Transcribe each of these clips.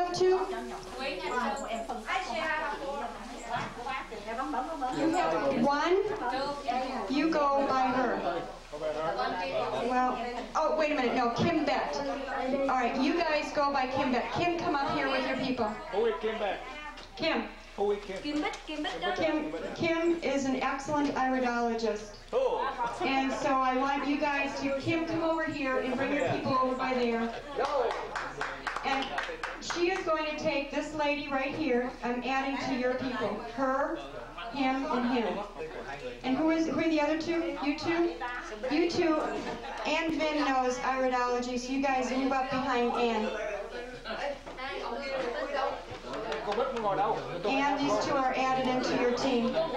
up to? You have one. You go by her. Well, oh, wait a minute. No, Kim Bet. All right, you guys go by Kim Bet. Kim, come up here with your people. Who is Kim Bet? Kim. Who is Kim? Kim is an excellent iridologist. Oh. And so I want you guys to, Kim, come over here and bring your people over by there. And she is going to take this lady right here. I'm adding to your people. Her, him, and him. And who are the other two? You two? You two. Ann Vin knows iridology, so you guys move up behind Ann. And these two are added into your team. All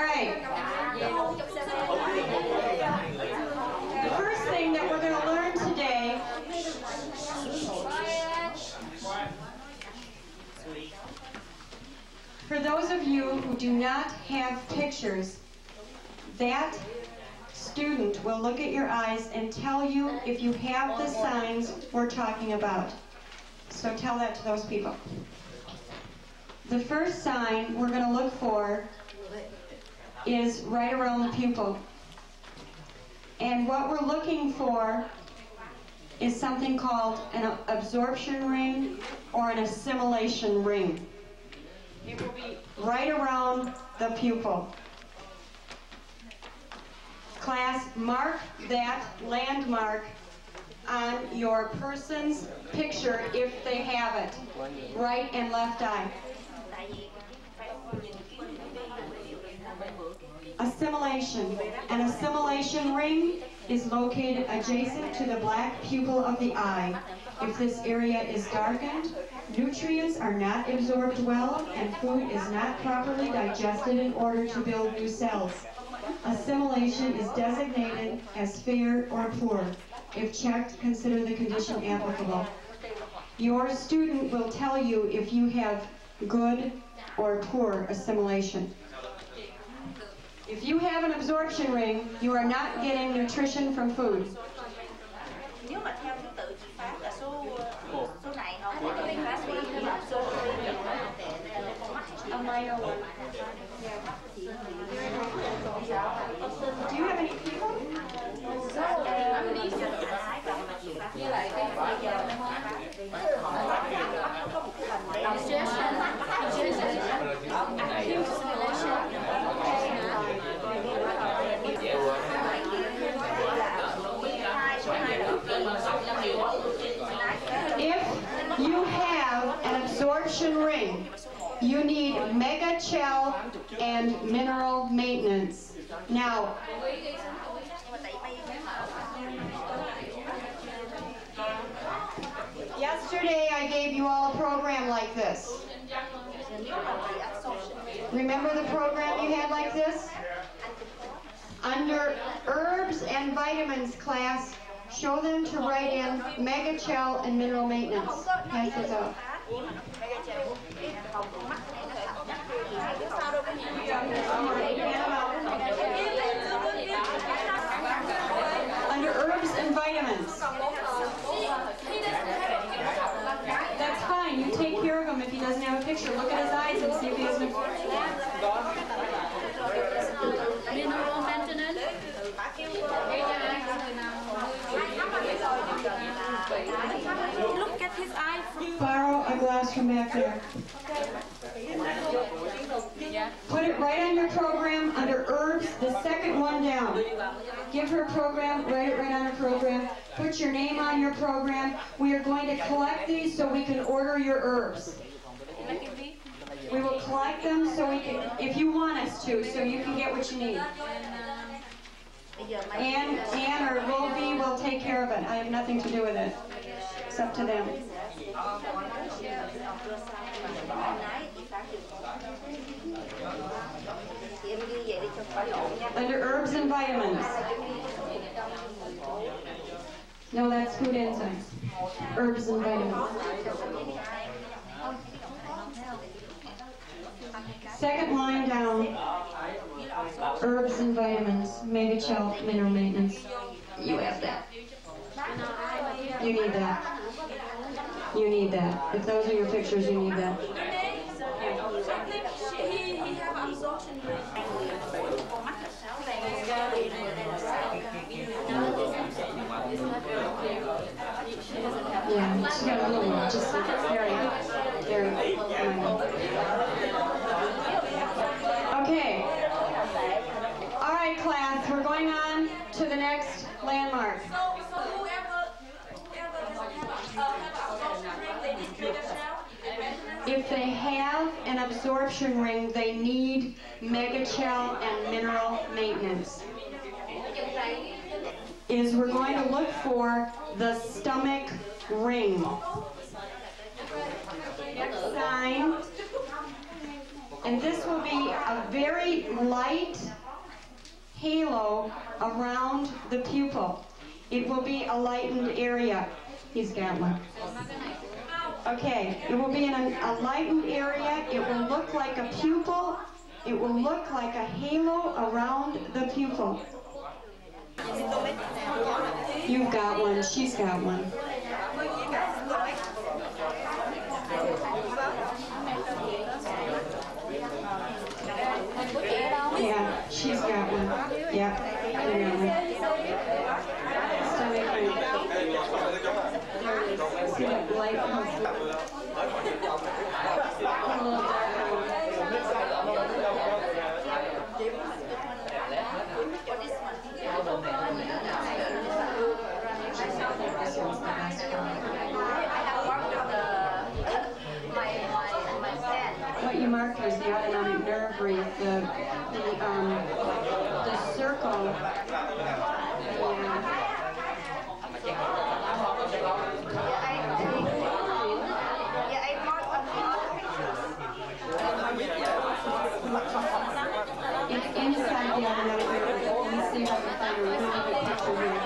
right. The first thing that we're going to learn today for those of you who do not have pictures, that student will look at your eyes and tell you if you have the signs we're talking about. So tell that to those people. The first sign we're going to look for is right around the pupil. And what we're looking for is something called an absorption ring or an assimilation ring. It will be right around the pupil. Class, mark that landmark on your person's picture if they have it. Right and left eye. Assimilation. An assimilation ring is located adjacent to the black pupil of the eye. If this area is darkened, nutrients are not absorbed well and food is not properly digested in order to build new cells. Assimilation is designated as fair or poor. If checked, consider the condition applicable. Your student will tell you if you have good or poor assimilation. If you have an absorption ring, you are not getting nutrition from food. Do you have any people? If you have an absorption ring, you need mega gel and mineral maintenance. Now, yesterday I gave you all a program like this. Remember the program you had like this? Under herbs and vitamins class, show them to write in mega gel and mineral maintenance. Pass this out. Under herbs and vitamins. That's fine. You take care of him if he doesn't have a picture. Look at his eyes and see if he has a mineral maintenance. Look at his eyes. Borrow a glass from back there. Put it right on your program under herbs, the second one down. Give her a program, write it right on her program. Put your name on your program. We are going to collect these so we can order your herbs. We will collect them so we can, if you want us to, so you can get what you need. Ann or Wolby will take care of it. I have nothing to do with it. It's up to them. Under herbs and vitamins. No, that's food enzymes. Herbs and vitamins. Second line down. Herbs and vitamins. Mega gel, mineral maintenance. You have that. You need that. You need that. If those are your pictures, you need that. He have absorption rate. Yeah, she's got a little one, just very, very minor. Okay. All right, class, we're going on to the next landmark. So whoever they need trigger cell. If they have an absorption ring, they need megachel and mineral maintenance. We're going to look for the stomach ring. Next sign. And this will be a very light halo around the pupil. It will be a lightened area. He's got one. Okay, it will be in a lightened area. It will look like a pupil. It will look like a halo around the pupil. You've got one. She's got one. Yeah, she's got one. Yep, you got one. Stomach ring. See that light? A little What you marked was the autonomic nerve wreath, the circle. It's inside the autonomic nerve wreath. Let me see if I can find a really good picture here.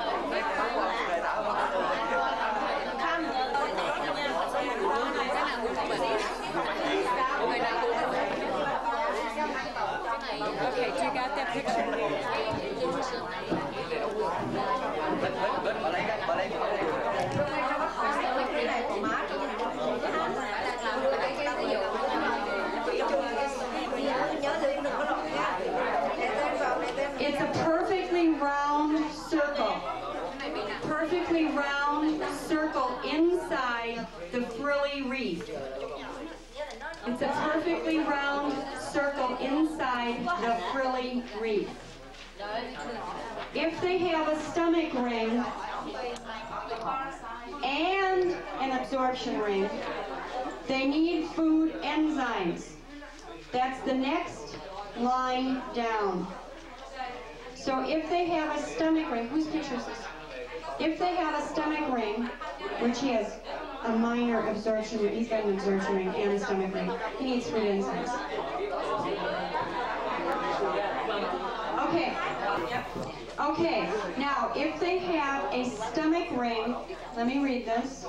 Okay, you got that picture? It's a perfectly round circle. Perfectly round circle inside the frilly wreath. It's a perfectly round circle inside the frilly wreath. If they have a stomach ring and an absorption ring, they need food enzymes. That's the next line down. So if they have a stomach ring, whose picture is this? If they have a stomach ring, which he has a minor absorption ring, he's got an absorption ring and a stomach ring, he needs food enzymes. Okay. Okay, now if they have a stomach ring, let me read this,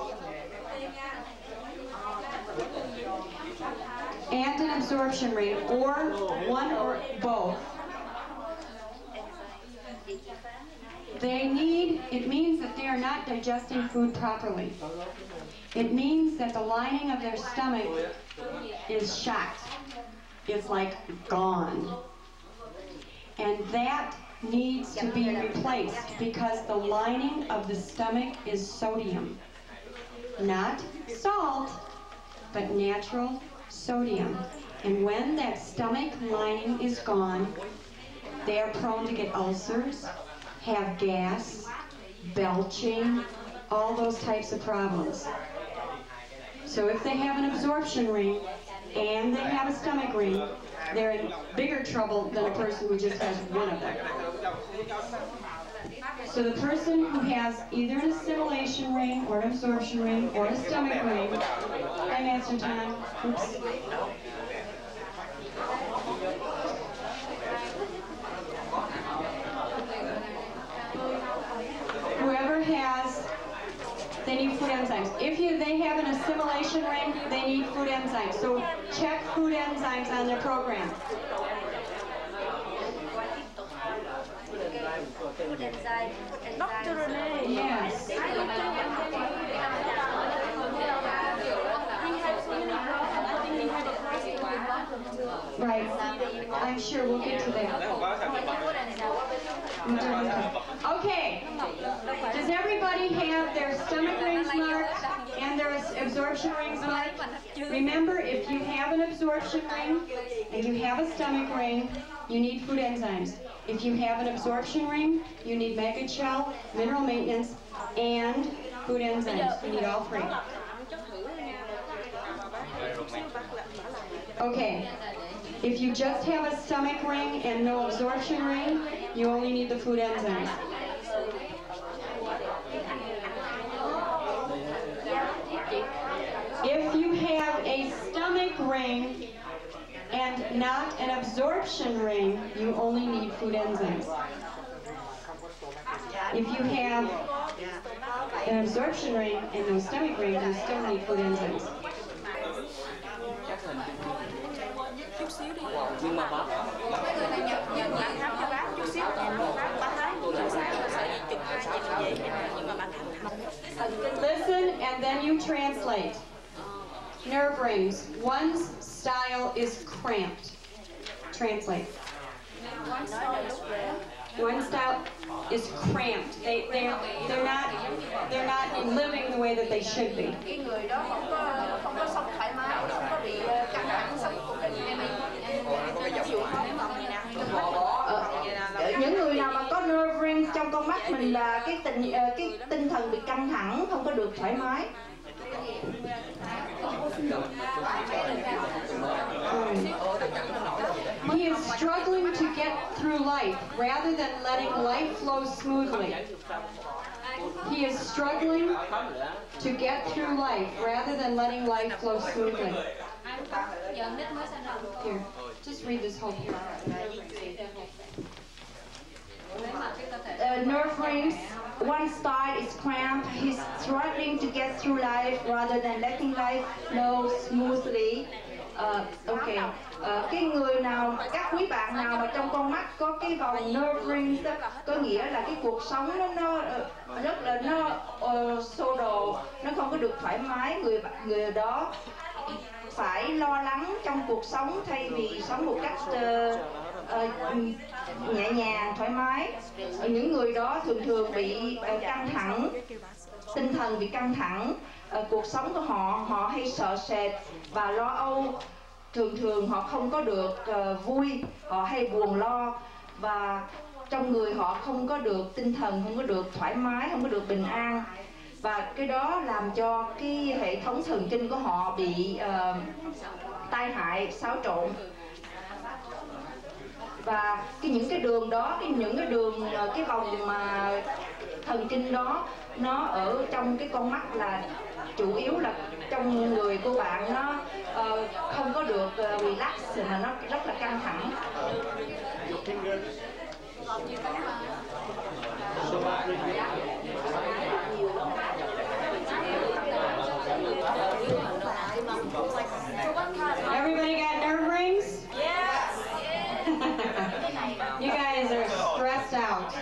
and an absorption ring, or one or both, it means that they are not digesting food properly. It means that the lining of their stomach is shot. It's like gone. And that needs to be replaced because the lining of the stomach is sodium. Not salt, but natural sodium. And when that stomach lining is gone, they are prone to get ulcers, have gas, belching, all those types of problems. So if they have an absorption ring and they have a stomach ring, they're in bigger trouble than a person who just has one of them. So the person who has either an assimilation ring or an absorption ring or a stomach ring, I'm answering time. Oops. Whoever has, they need food enzymes. If they have an assimilation ring, they need food enzymes. So check food enzymes on their program. Dr. Renee. Yes. Right. I'm sure we'll get to that. Okay. Does everybody have their stomach rings marked and their absorption rings marked? Remember, if you have an absorption ring and you have a stomach ring, you need food enzymes. If you have an absorption ring, you need maggot shell, mineral maintenance, and food enzymes. You need all three. Okay. If you just have a stomach ring and no absorption ring, you only need the food enzymes. If you have a stomach ring and not an absorption ring, you only need food enzymes. If you have an absorption ring and no stomach ring, you still need food enzymes. Listen and then you translate. Nerve rings. One's style is cramped. Translate. One style is cramped. They're not living the way that they should be. Những người nào mà có nerve ring trong con mắt mình là cái tinh thần bị căng thẳng, không có được thoải mái. He is struggling to get through life rather than letting life flow smoothly. He is struggling to get through life rather than letting life flow smoothly. Here, just read this whole paragraph. Nerve rings, one side is cramped. He's struggling to get through life rather than letting life flow smoothly. Cái người nào, các quý bạn nào mà trong con mắt có cái vòng nerve rings đó, có nghĩa là cái cuộc sống nó rất là xô đồ, nó không có được thoải mái. Người đó phải lo lắng trong cuộc sống thay vì sống một cách nhẹ nhàng, thoải mái. Những người đó thường bị căng thẳng, tinh thần bị căng thẳng. Cuộc sống của họ hay sợ sệt và lo âu. Thường họ không có được vui, họ hay buồn lo và trong người họ không có được tinh thần, không có được thoải mái, không có được bình an. Và cái đó làm cho cái hệ thống thần kinh của họ bị tai hại, xáo trộn. Và những cái đường đó, cái vòng mà thần kinh đó, nó ở trong cái con mắt là chủ yếu là trong người của bạn nó không có được relax mà nó rất là căng thẳng. Everybody got nerve rings? Yes. You guys are stressed out.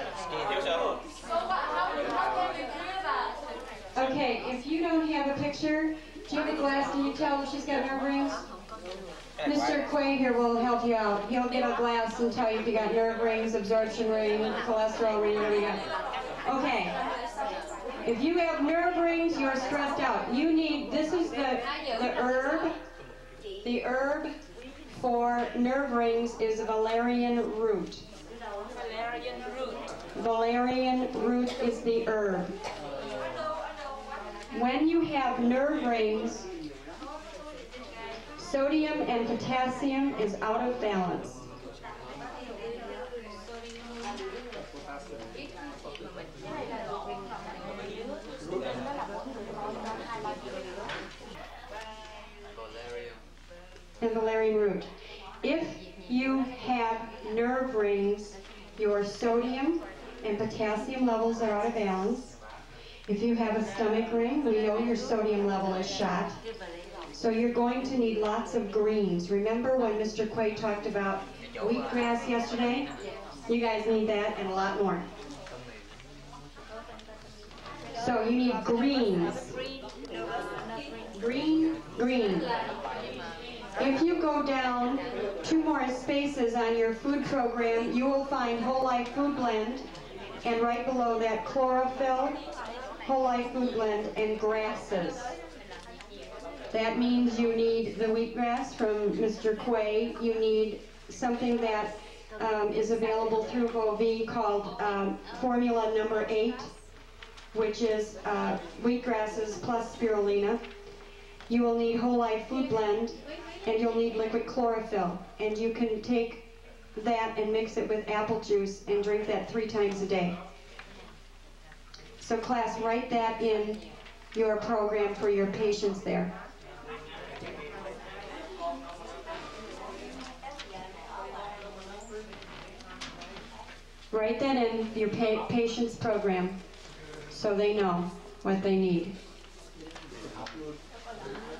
Okay, if you don't have a picture, do you have a glass? Can you tell if she's got nerve rings? Mr. Quay here will help you out. He'll get a glass and tell you if you got nerve rings, absorption ring, cholesterol ring, whatever you got. Okay. If you have nerve rings, you're stressed out. You need, this is the herb. The herb for nerve rings is valerian root. Valerian root. Valerian root is the herb. When you have nerve rings, sodium and potassium is out of balance. And valerian root. If you have nerve rings, your sodium and potassium levels are out of balance. If you have a stomach ring, we know your sodium level is shot. So you're going to need lots of greens. Remember when Mr. Quay talked about wheatgrass yesterday? You guys need that and a lot more. So you need greens. Green, green. If you go down 2 more spaces on your food program, you will find Whole Life Food Blend, and right below that chlorophyll, Whole Life Food Blend, and grasses. That means you need the wheatgrass from Mr. Quay. You need something that is available through GoV called formula number 8, which is wheatgrasses plus spirulina. You will need Whole Life Food Blend, and you'll need liquid chlorophyll. And you can take that and mix it with apple juice and drink that 3 times a day. So class, write that in your program for your patients there. Write that in your patient's program so they know what they need.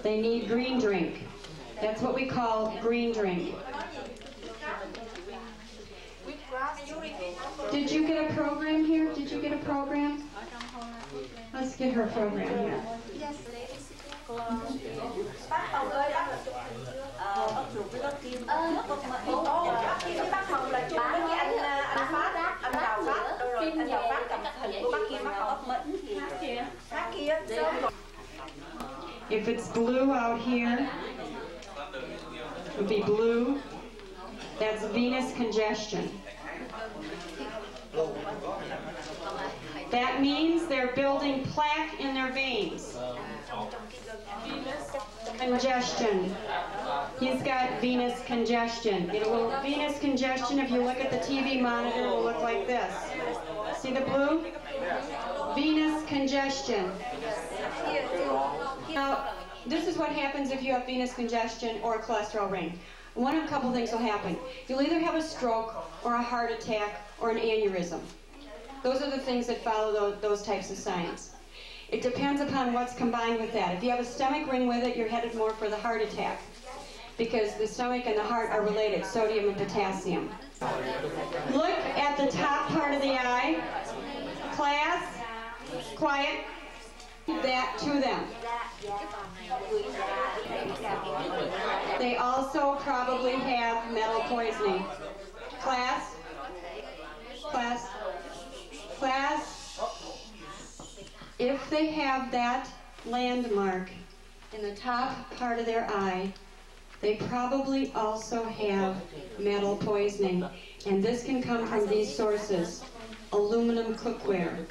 They need green drink. That's what we call green drink. Did you get a program here? Did you get a program? Let's get her program here. If it's blue out here, it would be blue. That's venous congestion. That means they're building plaque in their veins. Congestion. He's got venous congestion. Venous congestion, if you look at the TV monitor, will look like this. See the blue? Venous congestion. Now, this is what happens if you have venous congestion or a cholesterol ring. One of a couple things will happen. You'll either have a stroke or a heart attack or an aneurysm. Those are the things that follow those types of signs. It depends upon what's combined with that. If you have a stomach ring with it, you're headed more for the heart attack, because the stomach and the heart are related, sodium and potassium. Look at the top part of the eye. Class, quiet. That to them. They also probably have metal poisoning. Class, class, class. If they have that landmark in the top part of their eye, they probably also have metal poisoning. And this can come from these sources: aluminum cookware,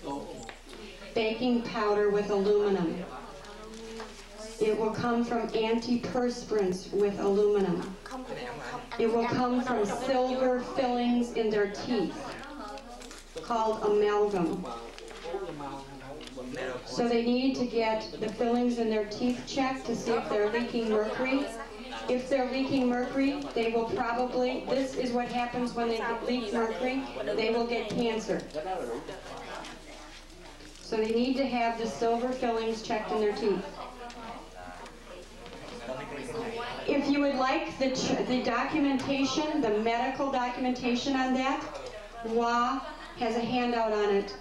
baking powder with aluminum. It will come from antiperspirants with aluminum. It will come from silver fillings in their teeth, called amalgam. So they need to get the fillings in their teeth checked to see if they're leaking mercury. If they're leaking mercury, they will probably, this is what happens when they leak mercury, they will get cancer. So they need to have the silver fillings checked in their teeth. If you would like the documentation, the medical documentation on that, WA has a handout on it,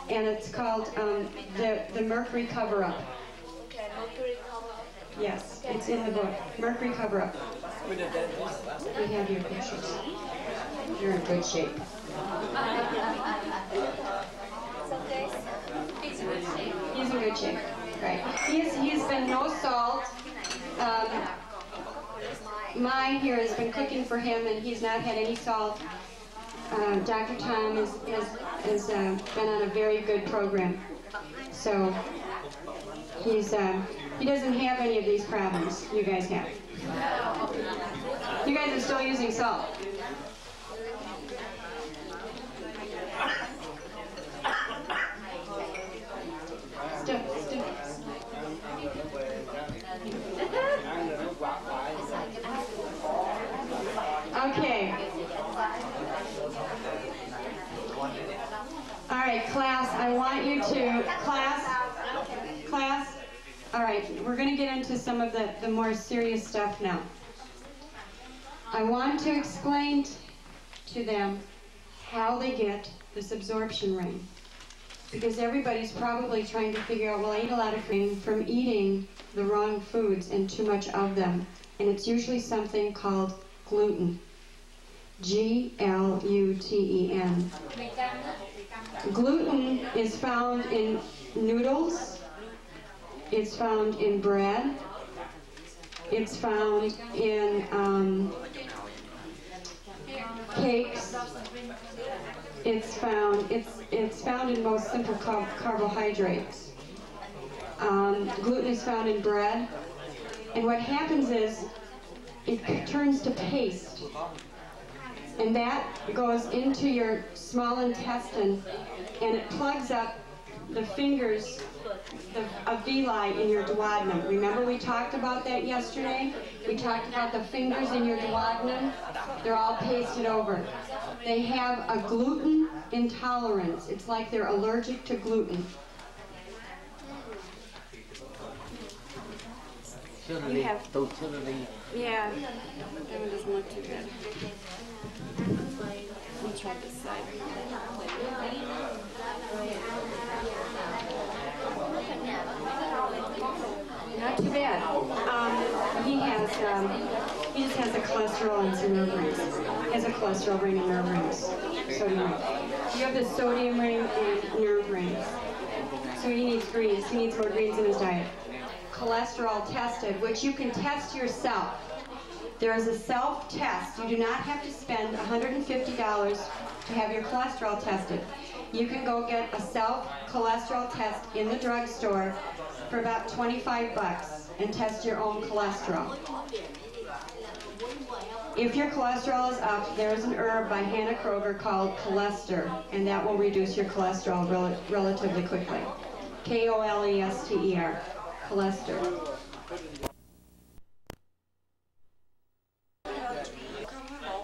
and it's called the Mercury Cover-Up. Yes, it's in the book, Mercury Cover-Up. We have your pictures. You're in good shape. He's in good shape, right? He's been no salt. Mai here has been cooking for him, and he's not had any salt. Dr. Tom has been on a very good program, so he doesn't have any of these problems you guys have. You guys are still using salt. Okay. All right, class, I want you to, class, all right, we're going to get into some of the more serious stuff now. I want to explain to them how they get this absorption ring. because everybody's probably trying to figure out, well, I eat a lot of food from eating the wrong foods and too much of them. And it's usually something called gluten. G-L-U-T-E-N. Gluten is found in noodles. It's found in bread. It's found in cakes. It's found in most simple carbohydrates. Gluten is found in bread, and what happens is it turns to paste, and that goes into your small intestine, and it plugs up the fingers of villi in your duodenum. Remember we talked about that yesterday? We talked about the fingers in your duodenum. They're all pasted over. They have a gluten intolerance. It's like they're allergic to gluten. You have, yeah, that one doesn't look too good. I'll try this side. Not too bad. He just has a cholesterol and some nerve rings. He has a cholesterol ring and nerve rings. Sodium ring. You have the sodium ring and nerve rings. So he needs greens. He needs more greens in his diet. Cholesterol tested, which you can test yourself. There is a self-test. You do not have to spend $150 to have your cholesterol tested. You can go get a self-cholesterol test in the drugstore for about 25 bucks and test your own cholesterol. If your cholesterol is up, there's an herb by Hannah Kroger called Cholester, and that will reduce your cholesterol relatively quickly. K-O-L-E-S-T-E-R. Cholester.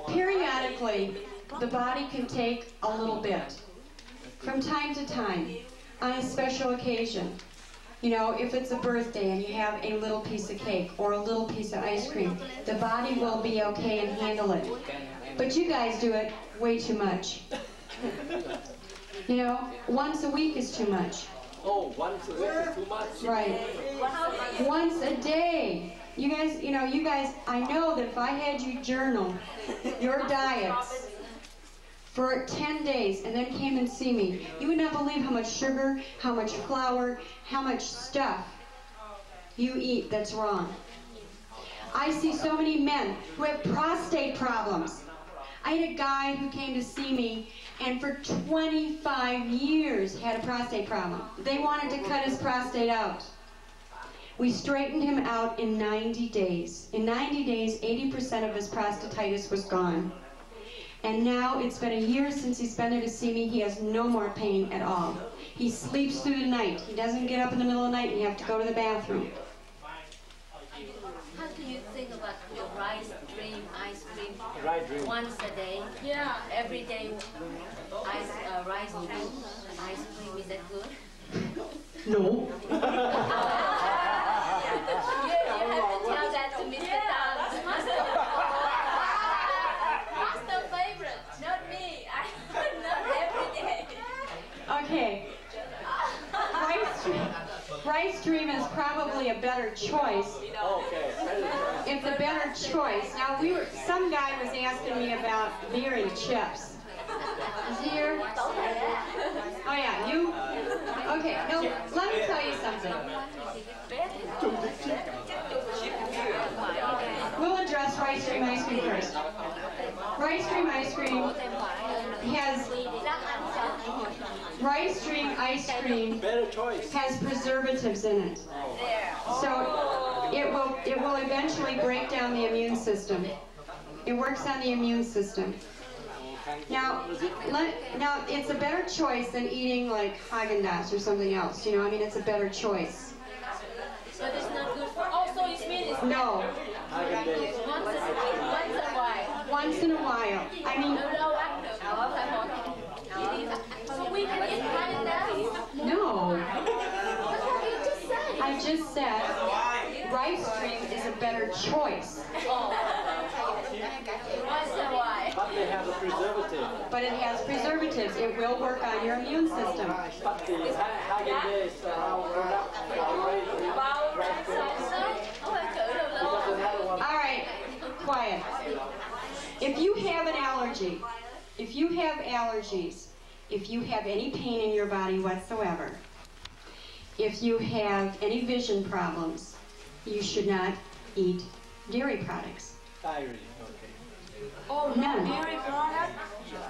Periodically, the body can take a little bit. From time to time, on a special occasion. You know, if it's a birthday and you have a little piece of cake or a little piece of ice cream, the body will be okay and handle it. But you guys do it way too much. You know, once a week is too much. Oh, once a week is too much? Right. Once a day. You guys, I know that if I had you journal your diets for 10 days and then came and see me, you would not believe how much sugar, how much flour, how much stuff you eat that's wrong. I see so many men who have prostate problems. I had a guy who came to see me and for 25 years had a prostate problem. They wanted to cut his prostate out. We straightened him out in 90 days. In 90 days, 80% of his prostatitis was gone. And now it's been a year since he's been there to see me. He has no more pain at all. He sleeps through the night. He doesn't get up in the middle of the night and you have to go to the bathroom. How do you think about your rice cream, ice cream? Right drink. Once a day? Yeah. Every day, rice cream, ice cream, is that good? No. You have to tell that to Mr. Downs. Master favorite, not me. Not every day. Okay. Rice cream is probably a better choice. Okay. It's a better choice. Now some guy was asking me about beer and chips. Is he here? Oh yeah, you? Okay, no, let me tell you something. We'll address rice cream ice cream first. Rice cream ice cream has Better choice. has preservatives in it. So it will eventually break down the immune system. It works on the immune system. Now it's a better choice than eating like Haagen-Dazs or something else. You know, I mean, it's a better choice. But it's not good for. Also, it's mean No. once in a while. Once in a while. I mean. So we can eat Haagen-Dazs. No. That's what you just said. I just said rice cream is a better choice. Once in a while. But they have a preservative. But it has preservatives. It will work on your immune system. But the Haagen-Dazs All right, quiet. If you have an allergy, if you have allergies, if you have any pain in your body whatsoever, if you have any vision problems, you should not eat dairy products. Dairy, okay. Oh, None. dairy product?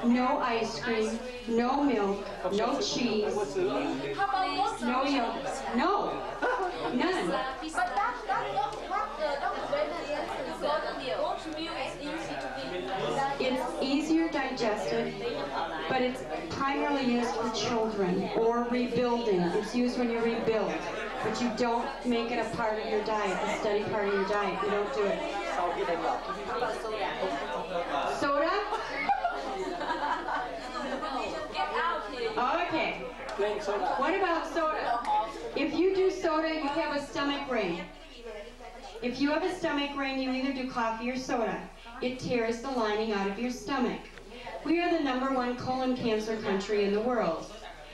No ice cream, no milk, no cheese, How about water? no yogurt. No, none. But that's not what the doctor said. Oatmeal is easy to be. It's easier digested, but it's primarily used for children or rebuilding. It's used when you rebuild, but you don't make it a part of your diet, a steady part of your diet. You don't do it. Soda? Get out here. Okay. Plain soda. What about soda? If you do soda, you have a stomach ring. If you have a stomach ring, you either do coffee or soda. It tears the lining out of your stomach. We are the #1 colon cancer country in the world.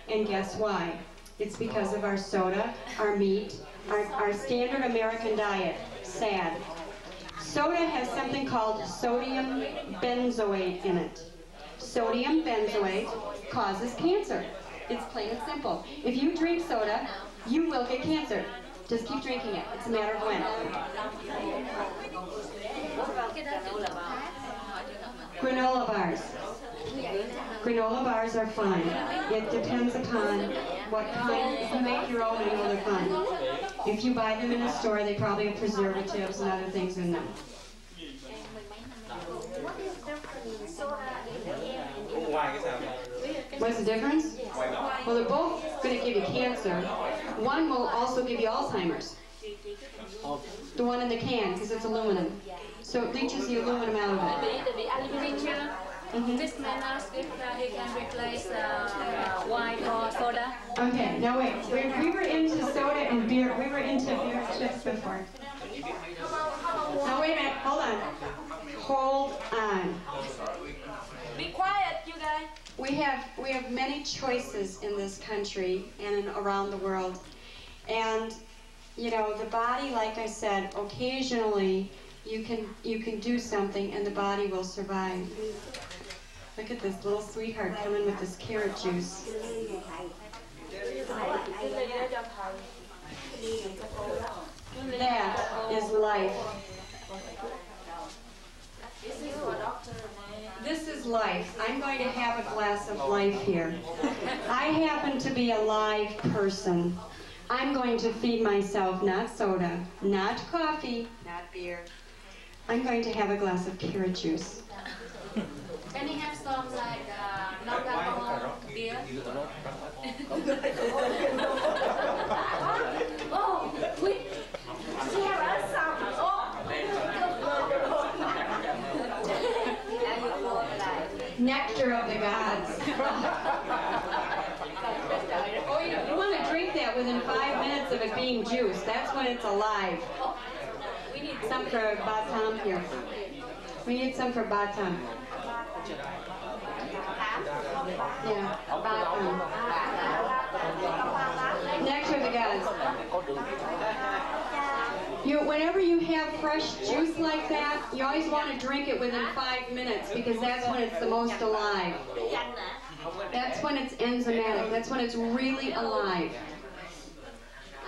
And guess why? It's because of our soda, our meat, our standard American diet. Sad. Soda has something called sodium benzoate in it. Sodium benzoate causes cancer. It's plain and simple. If you drink soda, you will get cancer. Just keep drinking it. It's a matter of when. Granola bars. Granola bars are fine. It depends upon what kind. If you make your own, I know they're fine. If you buy them in a store, they probably have preservatives and other things in them. What's the difference? Well, they're both going to give you cancer. One will also give you Alzheimer's. The one in the can, because it's aluminum. So it leaches the aluminum out of it. This man asked if he can replace wine or soda. Okay, now wait. We were into soda and beer. We were into beer chips before. Now wait a minute. Hold on. Hold on. Be quiet, you guys. We have many choices in this country and around the world. And you know, the body, like I said, occasionally you can do something and the body will survive. Look at this little sweetheart coming with this carrot juice. That is life. This is life. I'm going to have a glass of life here. I happen to be a live person. I'm going to feed myself not soda, not coffee, not beer. I'm going to have a glass of carrot juice. Can he have some like non-alcohol beer? Oh, we share us some. Nectar of the gods. Oh, you want to drink that within 5 minutes of it being juice. That's when it's alive. We need some for Batam here. We need some for Batam. Yeah, Batam. Nectar of the gods. Whenever you have fresh juice like that, you always want to drink it within 5 minutes because that's when it's the most alive. That's when it's enzymatic. That's when it's really alive.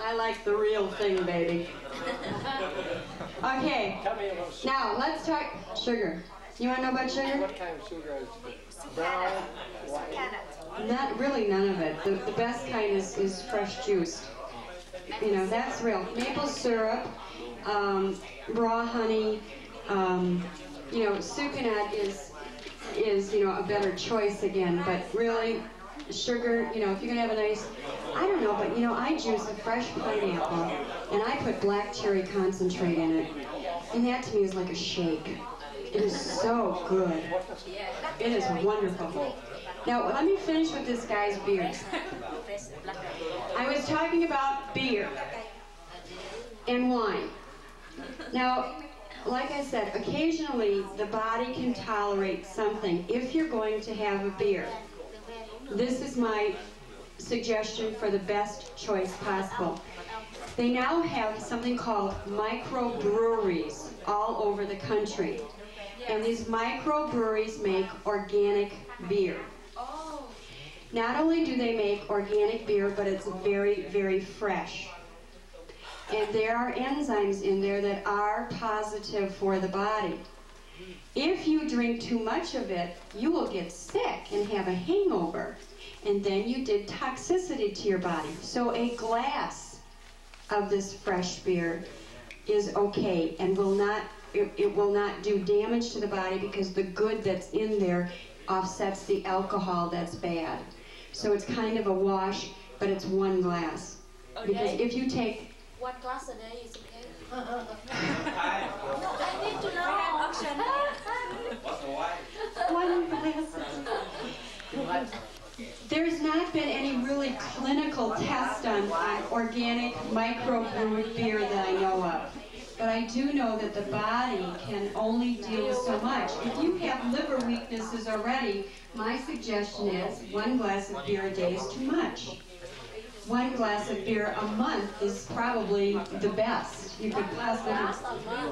I like the real thing, baby. Okay, now let's talk sugar. You want to know about sugar? What kind of sugar is it? Brown, white? Not really, none of it. The best kind is fresh juice. You know, that's real. Maple syrup, raw honey, you know, sucanat is, you know, a better choice again, but really, sugar, you know, if you're going to have a nice, I don't know, but, you know, I juice a fresh pineapple, and I put black cherry concentrate in it, and that to me is like a shake. It is so good. It is wonderful. Now, let me finish with this guy's beer. I was talking about beer and wine. Now, like I said, occasionally the body can tolerate something if you're going to have a beer. This is my suggestion for the best choice possible. They now have something called microbreweries all over the country. And these microbreweries make organic beer. Not only do they make organic beer, but it's very, very fresh. And there are enzymes in there that are positive for the body. If you drink too much of it, you will get sick and have a hangover. And then you did toxicity to your body. So a glass of this fresh beer is okay and will not, it will not do damage to the body because the good that's in there offsets the alcohol that's bad. So it's kind of a wash, but it's one glass. Because if you take... 1 glass a day is okay. I need to know. 1 glass. There's not been any really clinical test on organic microbrewed beer that I know of. But I do know that the body can only deal with so much. If you have liver weaknesses already, my suggestion is 1 glass of beer a day is too much. 1 glass of beer a month is probably the best you could possibly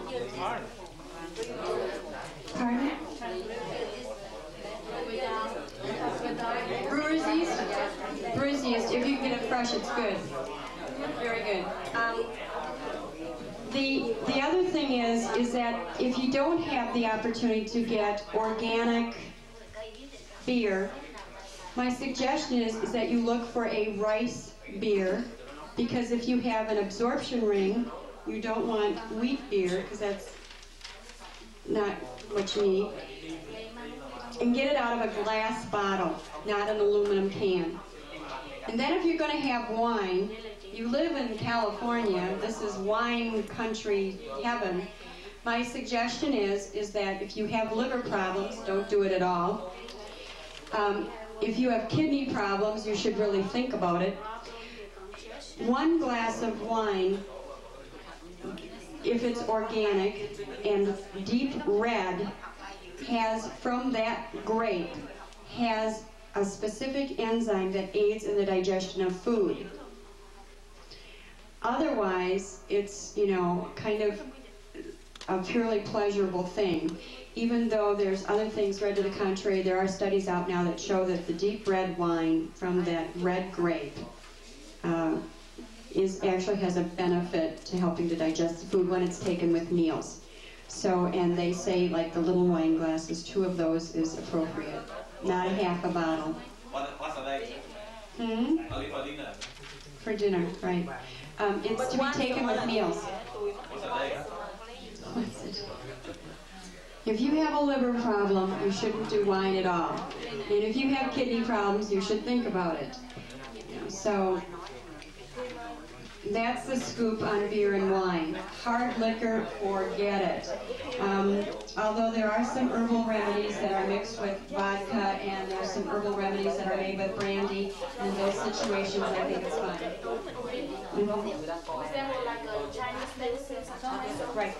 do. Pardon? Brewer's yeast? Brewer's yeast. If you can get it fresh, it's good. Very good. The other thing is that if you don't have the opportunity to get organic beer, my suggestion is that you look for a rice beer, because if you have an absorption ring, you don't want wheat beer, because that's not what you need. And get it out of a glass bottle, not an aluminum can. And then if you're going to have wine, you live in California, this is wine country heaven. My suggestion is that if you have liver problems, don't do it at all. If you have kidney problems, you should really think about it. 1 glass of wine, if it's organic and deep red, has, from that grape, has a specific enzyme that aids in the digestion of food. Otherwise, it's, you know, kind of a purely pleasurable thing. Even though there's other things read to the contrary, there are studies out now that show that the deep red wine from that red grape actually has a benefit to helping to digest the food when it's taken with meals. So, and they say like the little wine glasses, 2 of those is appropriate, not a half a bottle. For dinner, right. It's to be taken with meals. What's it? If you have a liver problem, you shouldn't do wine at all. And if you have kidney problems, you should think about it. So that's the scoop on beer and wine. Hard liquor, forget it. Although there are some herbal remedies that are mixed with vodka, and there's some herbal remedies that are made with brandy, and in those situations I think it's fine. Right.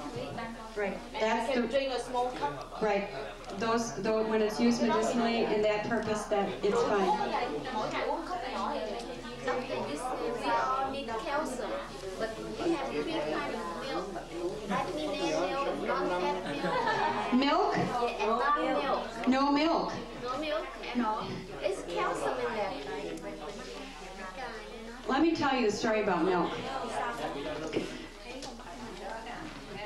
Right. That's the, drink a small cup. right. Those when it's used medicinally in that purpose, that it's fine. We all need calcium, but we have 3 kinds of milk. Vitamin A milk, non-fat milk. Milk? Yeah, and non-milk. No milk. No milk at all. It's calcium in there. Let me tell you the story about milk.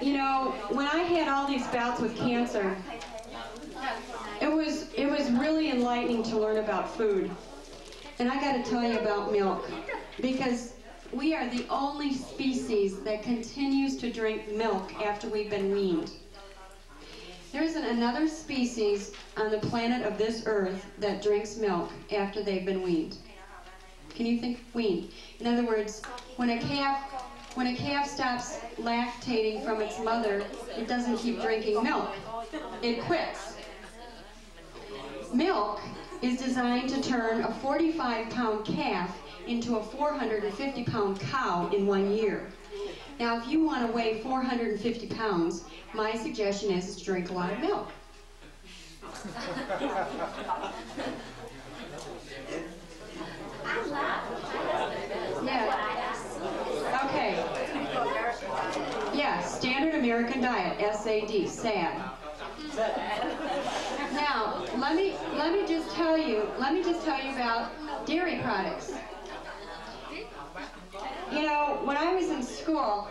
You know, when I had all these bouts with cancer, it was really enlightening to learn about food. And I got to tell you about milk, because we are the only species that continues to drink milk after we've been weaned. There isn't another species on the planet of this earth that drinks milk after they've been weaned. Can you think weaned? In other words, when a calf stops lactating from its mother, it doesn't keep drinking milk. It quits. Milk is designed to turn a 45-pound calf into a 450-pound cow in 1 year. Now, if you want to weigh 450 pounds, my suggestion is to drink a lot of milk. Yeah. Okay. Yeah, standard American diet, SAD, SAD. Now, let me just tell you about dairy products. You know, when I was in school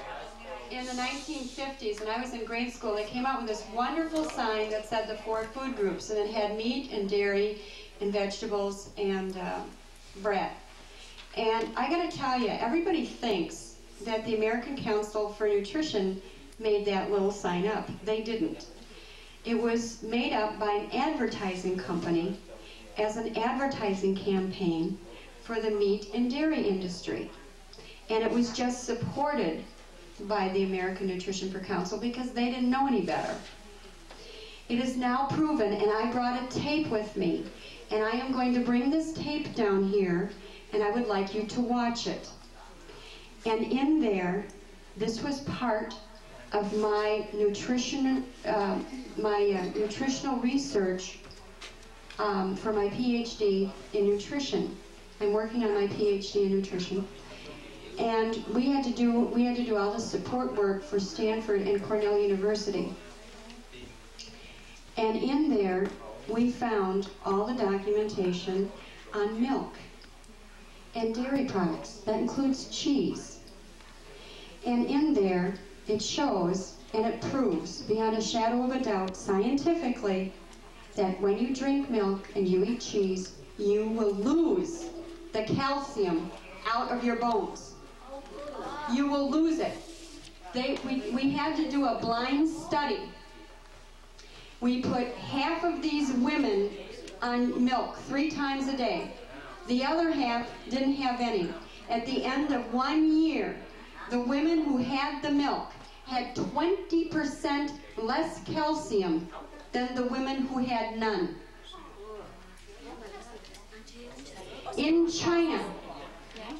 in the 1950s, when I was in grade school, they came out with this wonderful sign that said the 4 food groups, and it had meat and dairy and vegetables and bread. And I got to tell you, everybody thinks that the American Council for Nutrition made that little sign up. They didn't. It was made up by an advertising company as an advertising campaign for the meat and dairy industry. And it was just supported by the American Nutrition for Council because they didn't know any better. It is now proven, and I brought a tape with me, and I am going to bring this tape down here, and I would like you to watch it. And in there, this was part of my nutritional research for my PhD in nutrition. I'm working on my PhD in nutrition. And we had to do all the support work for Stanford and Cornell University. And in there, we found all the documentation on milk and dairy products. That includes cheese. And in there, it shows and it proves beyond a shadow of a doubt scientifically that when you drink milk and you eat cheese, you will lose the calcium out of your bones. You will lose it. We had to do a blind study. We put half of these women on milk 3 times a day. The other half didn't have any. At the end of 1 year, the women who had the milk had 20% less calcium than the women who had none. In China,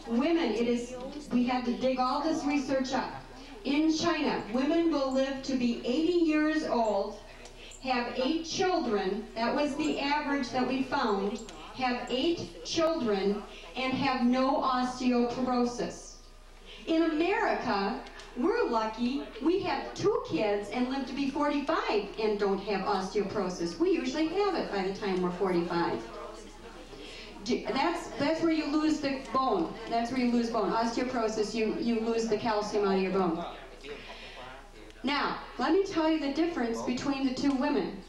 women, we had to dig all this research up. In China, women will live to be 80 years old, have 8 children, that was the average that we found, have 8 children, and have no osteoporosis. In America, we're lucky, we have 2 kids and live to be 45 and don't have osteoporosis. We usually have it by the time we're 45. That's where you lose the bone. That's where you lose bone. Osteoporosis, you lose the calcium out of your bone. Now, let me tell you the difference between the 2 women.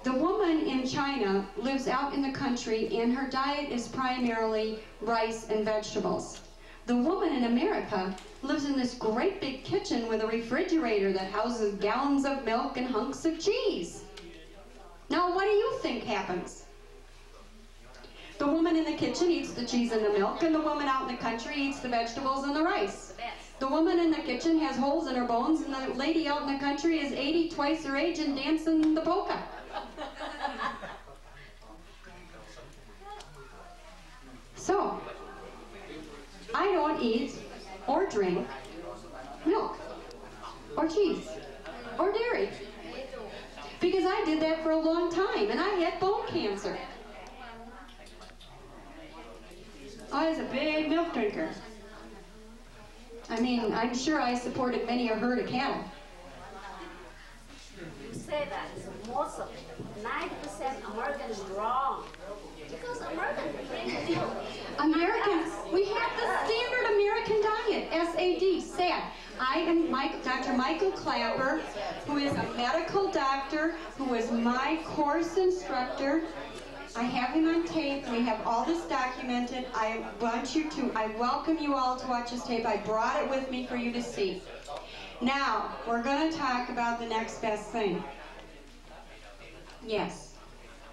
The woman in China lives out in the country and her diet is primarily rice and vegetables. The woman in America lives in this great big kitchen with a refrigerator that houses gallons of milk and hunks of cheese. Now, what do you think happens? The woman in the kitchen eats the cheese and the milk, and the woman out in the country eats the vegetables and the rice. The woman in the kitchen has holes in her bones, and the lady out in the country is 80, twice her age, and dancing the polka. So, I don't eat or drink milk or cheese or dairy because I did that for a long time, and I had bone cancer. I was a big milk drinker. I mean, I'm sure I supported many a herd of cattle. You say that most of 90% Americans wrong. Because Americans drink milk. Americans, we have the standard American diet, SAD, SAD. I am Dr. Michael Clapper, who is a medical doctor, who was my course instructor. I have him on tape. We have all this documented. I welcome you all to watch this tape. I brought it with me for you to see. Now, we're going to talk about the next best thing. Yes.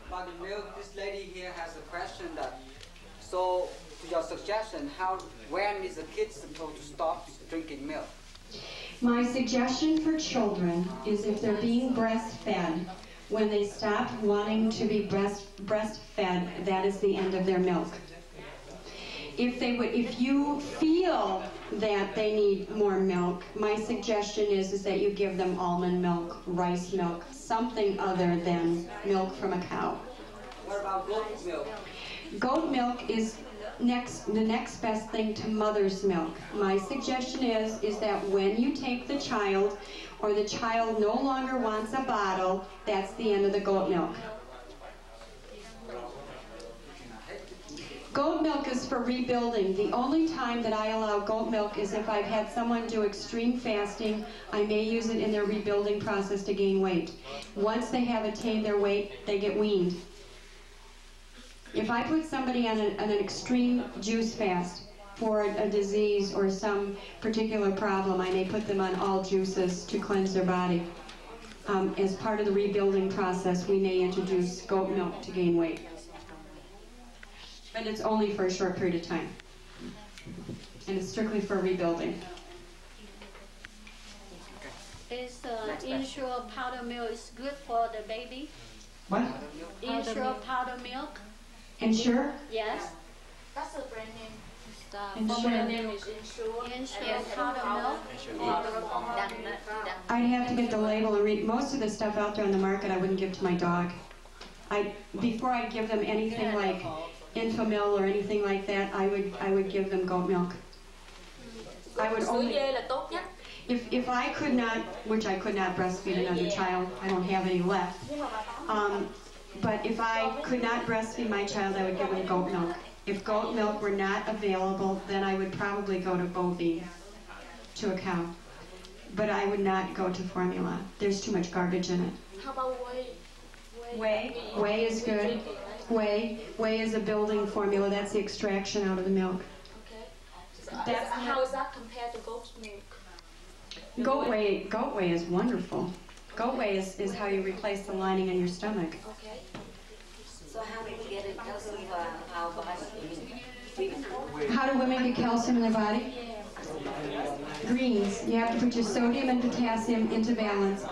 About the milk, this lady here has a question that, so to your suggestion, when is a kid supposed to stop drinking milk? My suggestion for children is if they're being breastfed, when they stop wanting to be breastfed, that is the end of their milk. if you feel that they need more milk, my suggestion is that you give them almond milk, rice milk, something other than milk from a cow. What about goat milk? Goat milk is the next best thing to mother's milk. My suggestion is that when you take the child, or the child no longer wants a bottle, that's the end of the goat milk. Goat milk is for rebuilding. The only time that I allow goat milk is if I've had someone do extreme fasting. I may use it in their rebuilding process to gain weight. Once they have attained their weight, they get weaned. If I put somebody on an extreme juice fast for a disease or some particular problem, I may put them on all juices to cleanse their body. As part of the rebuilding process, we may introduce goat milk to gain weight. But it's only for a short period of time. And it's strictly for rebuilding. Is insure powder milk is good for the baby? What? Insure powder milk? Ensure? Yes. That's a brand name. Ensure. Insure powder milk? I'd have to get the label and read. Most of the stuff out there on the market I wouldn't give to my dog. Before I give them anything like Infamil or anything like that, I would give them goat milk. I would only, if I could not, which I could not breastfeed another child, I don't have any left. But if I could not breastfeed my child, I would give them goat milk. If goat milk were not available, then I would probably go to bovine, to a cow. But I would not go to formula. There's too much garbage in it. How about whey? Whey? Whey is good. Whey is a building formula. That's the extraction out of the milk. Okay. How is that compared to goat's milk? Goat whey is wonderful. Goat whey is how you replace the lining in your stomach. Okay. So how do we get it calcium in our body? How do women get calcium in their body? Greens. You have to put your sodium and potassium into balance.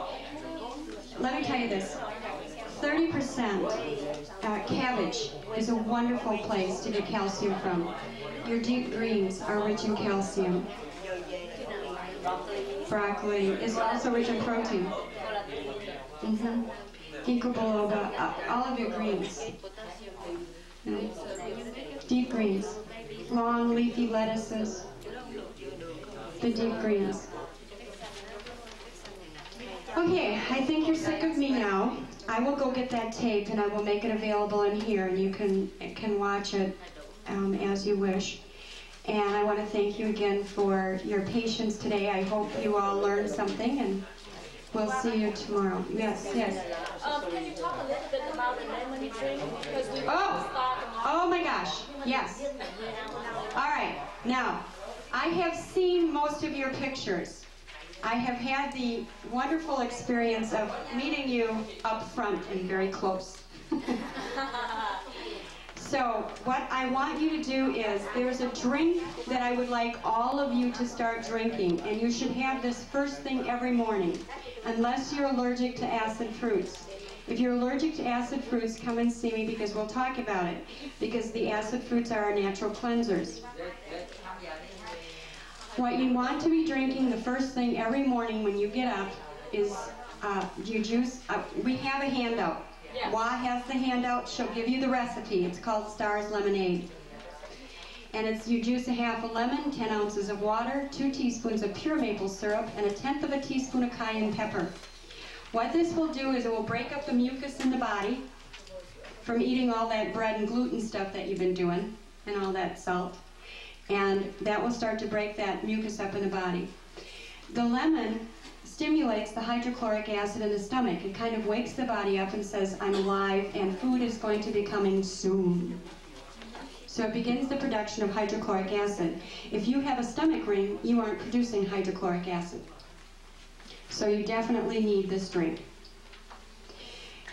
Let me tell you this. 30% cabbage is a wonderful place to get calcium from. Your deep greens are rich in calcium. Broccoli is also rich in protein. Ginkgo biloba, all of your greens. Deep greens. Long leafy lettuces. The deep greens. Okay, I think you're sick of me now. I will go get that tape and I will make it available in here, and you can watch it as you wish. And I want to thank you again for your patience today. I hope you all learned something, and we'll see you tomorrow. Yes, yes. Can you talk a little bit about the lemon drink? Because we Oh my gosh, yes. All right, now, I have seen most of your pictures. I have had the wonderful experience of meeting you up front and very close. So what I want you to do is, there's a drink that I would like all of you to start drinking, and you should have this first thing every morning, unless you're allergic to acid fruits. If you're allergic to acid fruits, come and see me, because we'll talk about it, because the acid fruits are our natural cleansers. What you want to be drinking the first thing every morning when you get up is your juice. We have a handout. Yeah. Wa has the handout. She'll give you the recipe. It's called Star's Lemonade. And it's you juice a half a lemon, 10 ounces of water, 2 teaspoons of pure maple syrup, and 1/10 teaspoon of cayenne pepper. What this will do is it will break up the mucus in the body from eating all that bread and gluten stuff that you've been doing, and all that salt. And that will start to break that mucus up in the body. The lemon stimulates the hydrochloric acid in the stomach. It kind of wakes the body up and says, I'm alive and food is going to be coming soon. So it begins the production of hydrochloric acid. If you have a stomach ring, you aren't producing hydrochloric acid. So you definitely need this drink.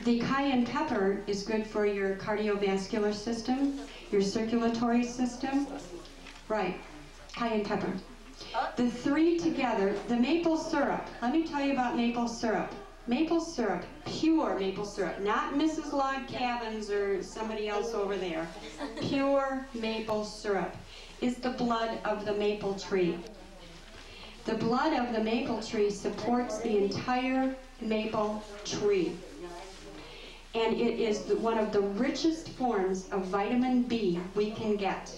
The cayenne pepper is good for your cardiovascular system, your circulatory system. Right, cayenne pepper. The three together, the maple syrup. Let me tell you about maple syrup. Maple syrup, pure maple syrup, not Mrs. Log Cabins or somebody else over there. Pure maple syrup is the blood of the maple tree. The blood of the maple tree supports the entire maple tree. And it is one of the richest forms of vitamin B we can get.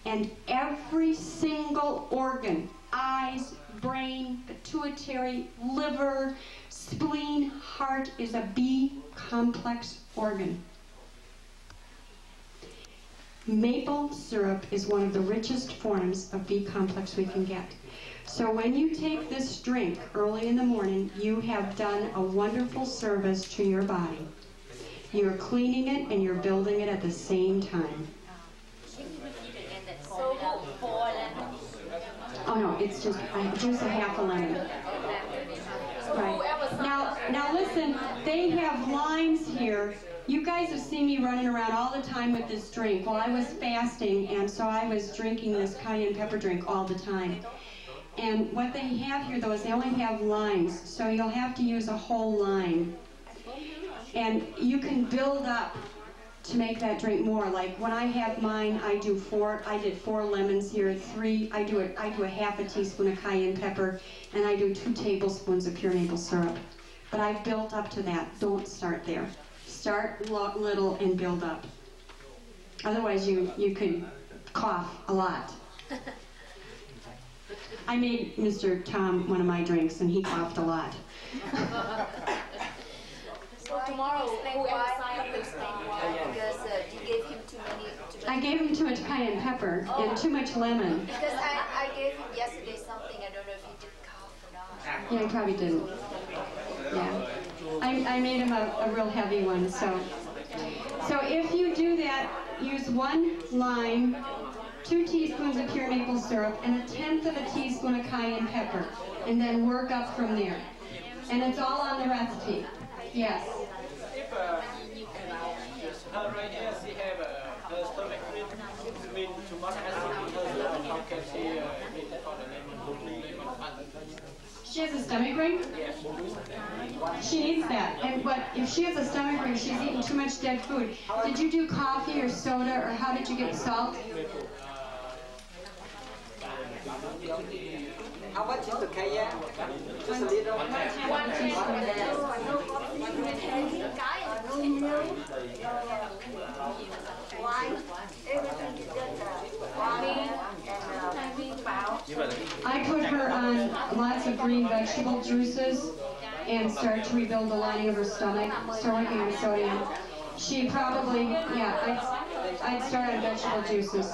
And every single organ, eyes, brain, pituitary, liver, spleen, heart, is a B complex organ. Maple syrup is one of the richest forms of B complex we can get. So when you take this drink early in the morning, you have done a wonderful service to your body. You're cleaning it and you're building it at the same time. Oh no, it's just a half a lemon. Right. Now listen, they have lines here. You guys have seen me running around all the time with this drink. Well, I was fasting, and so I was drinking this cayenne pepper drink all the time. And what they have here, though, is they only have limes, so you'll have to use a whole lime. And you can build up to make that drink more. Like when I have mine, I did 4 lemons here, 3, I do a half a teaspoon of cayenne pepper, and I do 2 tablespoons of pure maple syrup. But I've built up to that. Don't start there. Start little and build up. Otherwise you could cough a lot. I made Mr. Tom one of my drinks and he coughed a lot. So tomorrow, whoever sign up, explain why. Because you gave him too many. I gave him too much cayenne pepper and too much lemon. Because I gave him yesterday something, I don't know if he did cough or not. Yeah, he probably didn't. Yeah. I made him a real heavy one, so if you do that, use 1 lime, 2 teaspoons of pure maple syrup, and 1/10 of a teaspoon of cayenne pepper, and then work up from there. And it's all on the recipe. Yes. If her right here, she have her stomach with too much acid in her stomach, how can she eat for the lemon fun? She has a stomach ring? Yes. She needs that. And but if she has a stomach ring, she's eating too much dead food. Did you do coffee or soda, or how did you get salt? How much is the cayenne? Just a little. 1 teaspoon. I put her on lots of green vegetable juices and start to rebuild the lining of her stomach. Start working on sodium. She probably, I'd start on vegetable juices.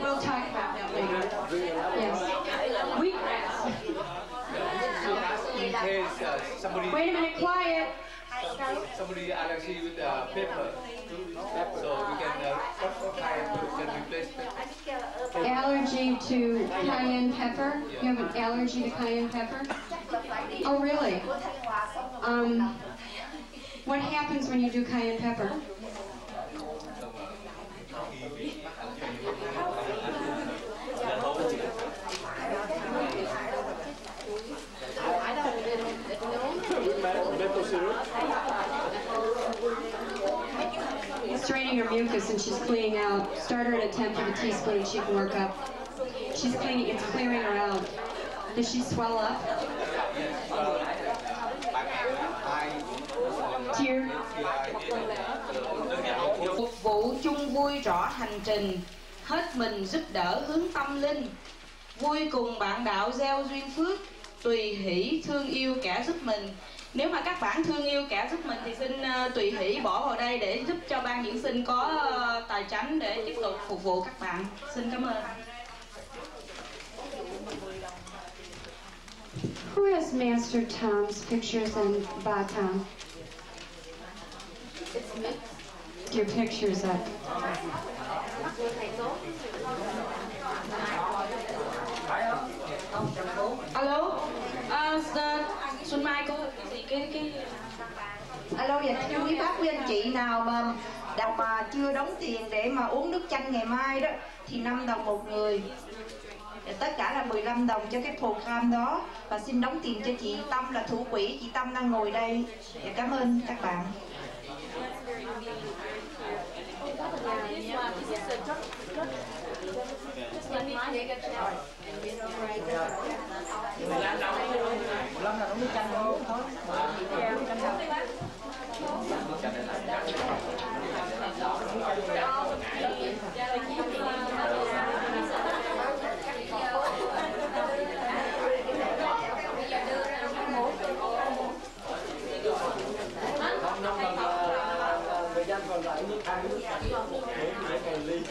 We'll talk about that later. Yes. Wheatgrass. In case Wait a minute, quiet. somebody allergy with pepper, so we can what kind can replace pepper? Allergy to cayenne pepper? You have an allergy to cayenne pepper? Oh, really? What happens when you do cayenne pepper? It's draining her mucus and she's cleaning out. Start her at 1/10 of a teaspoon and she can work up. She's cleaning, it's clearing her out. Does she swell up? Tear. Phục vụ chung vui rõ hành trình, hết mình giúp đỡ hướng tâm linh, vui cùng bạn đạo gieo duyên phước, tùy hỷ thương yêu kẻ giúp mình. Nếu mà các bạn thương yêu kẻ giúp mình thì xin tùy hỷ bỏ vào đây để giúp cho ban diễn sinh có tài chánh để tiếp tục phục vụ các bạn. Xin cảm ơn. Who has Master Tom's pictures in Batam? Your pictures up. Alo, Xuân Mai có cái alo, dạ thưa quý bác quý anh chị nào mà chưa đóng tiền để mà uống nước chanh ngày mai đó thì 5 đồng một người. Tất cả là 15 đồng cho cái program đó. Và xin đóng tiền cho chị Tâm là thủ quỹ. Chị Tâm đang ngồi đây. Và cảm ơn các bạn.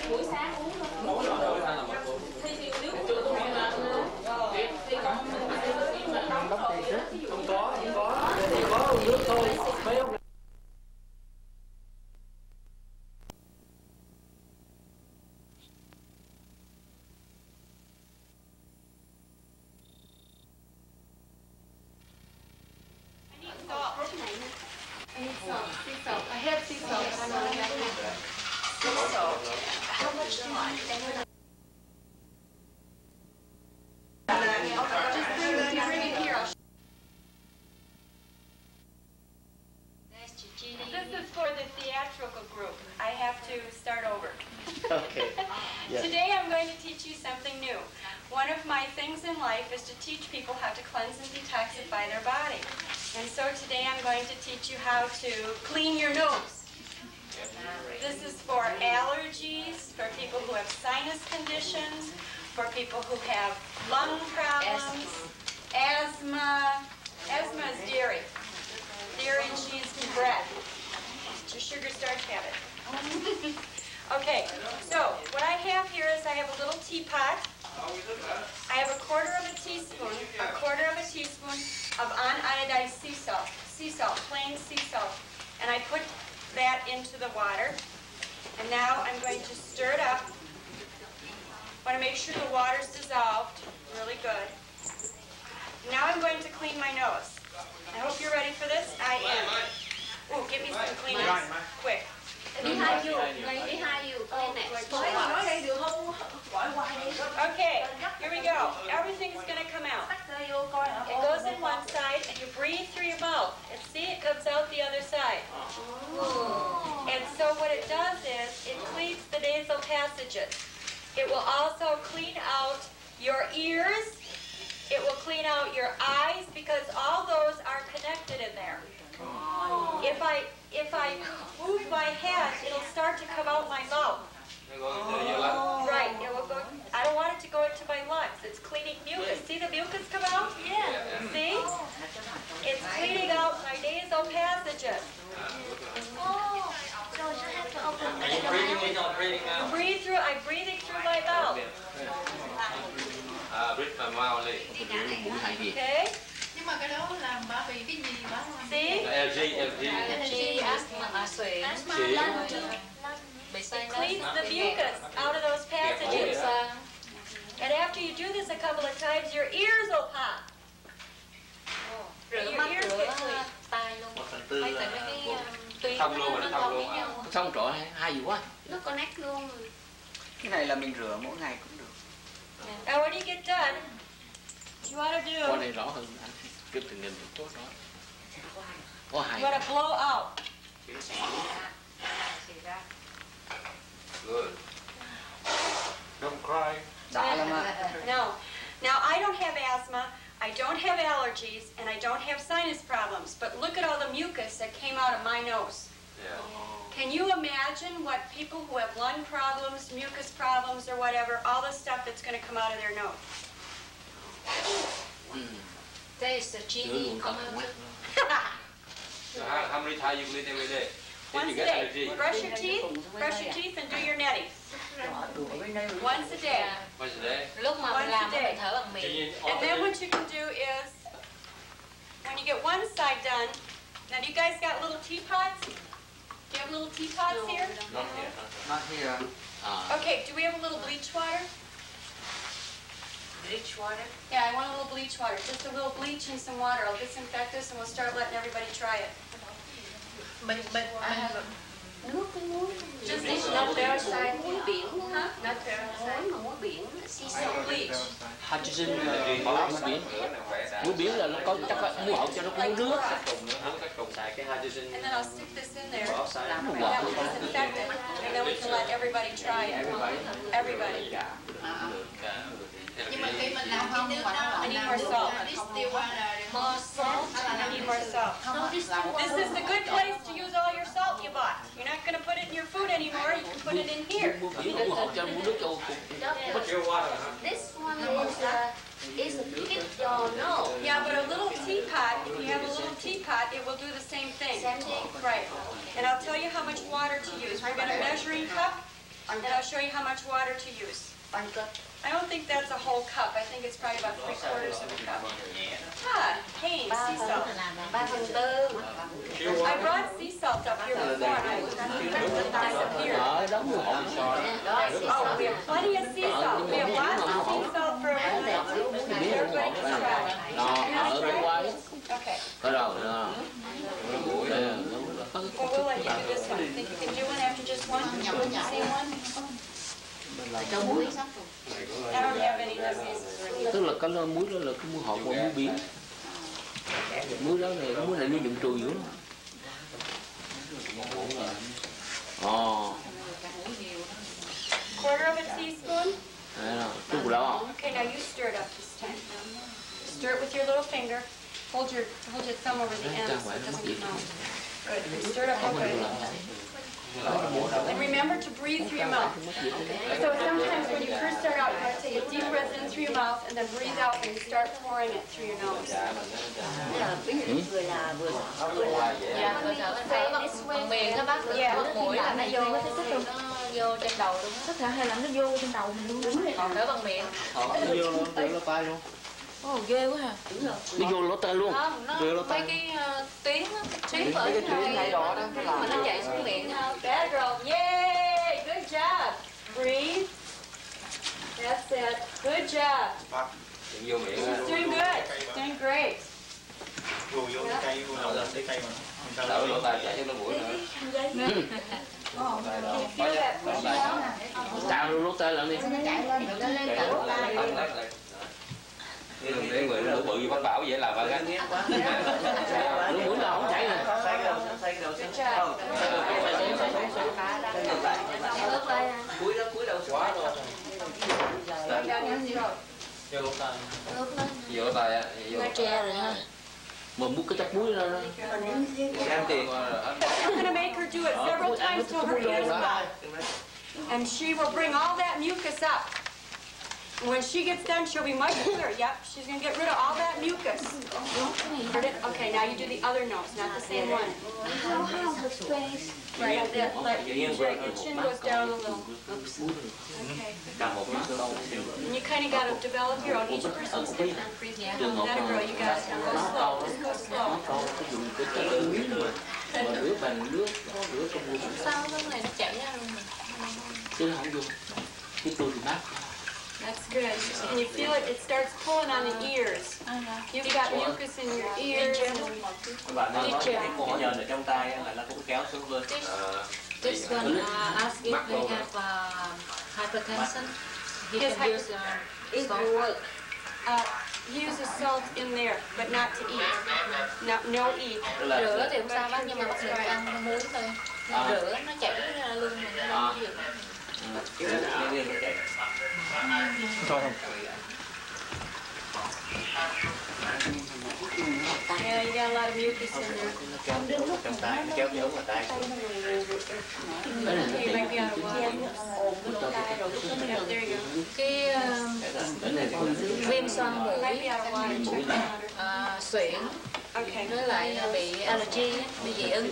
Buổi sáng uống không có nước thôi. This is for the theatrical group. I have to start over. Okay. Yes. Today I'm going to teach you something new. One of my things in life is to teach people how to cleanse and detoxify their body. And so today I'm going to teach you how to clean your nose. This is for allergies, for people who have sinus conditions, for people who have lung problems, asthma. Asthma is dairy. Dairy and cheese and bread. It's your sugar starch habit. Okay, so what I have here is I have a little teapot. I have a quarter of a teaspoon of unionized sea salt, plain sea salt. And I put that into the water. And now I'm going to stir it up. I want to make sure the water's dissolved really good. Now I'm going to clean my nose. I hope you're ready for this. I am. Ooh, give me some Kleenex, quick. Behind you. Okay, here we go. Everything's going to come out. It goes in one side, and you breathe through your mouth. And see, it comes out the other side. And so what it does is, it cleans the nasal passages. It will also clean out your ears. It will clean out your eyes, because all those are connected in there. If I move my head, it'll start to come out my mouth. Right, it will go. I don't want it to go into my lungs. It's cleaning mucus. See the mucus come out? Yeah. See? It's cleaning out my nasal passages. Oh, so you have to open Are you breathing in or breathing out? Breathe through. I'm breathing through my mouth. Breathe my mouth đi. Okay. Nhưng mà cái đó làm bởi vì cái gì đó? See? It cleans the mucus out of those passages. And after you do this a couple of times, your ears will pop. And your ears get clean. Thông luôn rồi, thông luôn. Xong rồi hay gì quá. nó connect luôn. Cái này là mình rửa mỗi ngày cũng được. Now when you get done, you want to do. Qua này rõ hơn anh cái tình hình tốt đó. Có hay. You want to blow out. Good. Don't cry. Đã lắm ạ. No. Now I don't have asthma, I don't have allergies, and I don't have sinus problems. But look at all the mucus that came out of my nose. Yeah. Can you imagine what people who have lung problems, mucus problems, or whatever, all the stuff that's going to come out of their nose? There is a genie come out. So how many times you clean every day? Once a day. Brush your teeth and do your netting. Once a day. Once a day. Lúc mà mình làm phải thở bằng miệng. And then what you can do is, when you get one side done, now do you guys got little teapots? Do you have little teapots here? Not here. Not here. Okay, do we have a little bleach water? Bleach water. Yeah, I want a little bleach water. Just a little bleach and some water. I'll disinfect this and we'll start letting everybody try it. I have Nước cái muối. Just It's not parasite muối biển. Huh? Not parasite muối biển. hydrogen muối biển. Muối biển là nó có chắc muối hậu cho nó có nước. Xài cái hydrogen. And then I'll stick this in there. That will disinfect it. And then we can let everybody try it. Everybody. Nhưng mà khi mình làm cái nước đó, I need more salt. distill qua là More salt. I need more salt. This is the good place to use all your salt you bought. You're not going to put it in your food anymore. You can put it in here. This one is a big doll, no. Yeah, but a little teapot, if you have a little teapot, it will do the same thing. Same thing? Right. And I'll tell you how much water to use. We've got a measuring cup, and I'll show you how much water to use. I don't think that's a whole cup. I think it's probably about 3/4 of a cup. Ah, hey, sea salt. 3/4. I brought sea salt up here before, and I disappeared. Oh, we have plenty of sea salt. We have lots of sea salt for everybody. Everybody can try. Okay. Well, we'll let you do this one. Think you can do one after just one? Same one? I don't have any diseases. Tức là cái muối đó là cái muối hột và muối biển. Muối đó này, muối này nó dùng trùi nữa. Quarter of a teaspoon. Chút đó. Okay, now you stir it up this time. Stir it with your little finger. Hold your thumb over the end so it doesn't come out. Good. And stir it up real good. And remember to breathe through your mouth. So sometimes when you first start out, you have to take a deep breath in through your mouth and then breathe out when you start pouring it through your nose. Bằng miệng các bác bật mũi là nó vô trên đầu luôn. Có thể hay là nó vô trên đầu mình luôn. Còn đỡ bằng miệng. Nó vô lỗ tai luôn. Ồ, ghê quá hả? Nó vô lỗ tai luôn. Không, nó mấy cái tuyến á, tuyến ở trên này đó mà nó chạy xuống miệng. Bad girl, yay! Good job. Breathe. That's it. Good job. She's doing good. Doing great. Đỡ lỗ tai chạy cho nó mũi nữa. Feel that pushing out? Tạo luôn lỗ tai lại đi. Cái đường để người nó bự như bác Bảo vậy là bà gánh. Lỗ mũi nào không chảy nè. Cuối đâu xóa rồi. Vô lỗ tai á. Nó tre rồi ha. Mà muốn cái chất muối ra đó. I'm going to make her do it several times till her ears pop. And she will bring all that mucus up. And when she gets done, she'll be much clearer. Yep, she's going to get rid of all that mucus. Heard it? Okay, now you do the other nose, not the same one. Right, your chin goes down a little. Oops. Okay. And you kind of got to develop your own. Each person's different. That a girl, you got to go slow. Just go slow. Sao cái này nó chảy ra luôn. Chứ không dùng. Cái tôi thì mát. That's good. And you feel it, it starts pulling on the ears. You've got mucus in your ears. Các bạn nói cái con nhờn ở trong tai là nó cũng kéo xuống luôn. This one ask if they have hypertension. He can use salt. He uses salt in there, but not to eat. No eat. Rửa thì không sao bác, nhưng mà bác đừng ăn muối thôi. Rửa nó chảy ra luôn mình không có gì. Yeah, you got a lot of mucus in there. Trong tay kéo giống vào tay. You might be out of water. Yep, there you go. Cái viêm xoang mũi, Might be out of water. Check the water. suyễn, Okay. với lại bị allergy, bị dị ứng.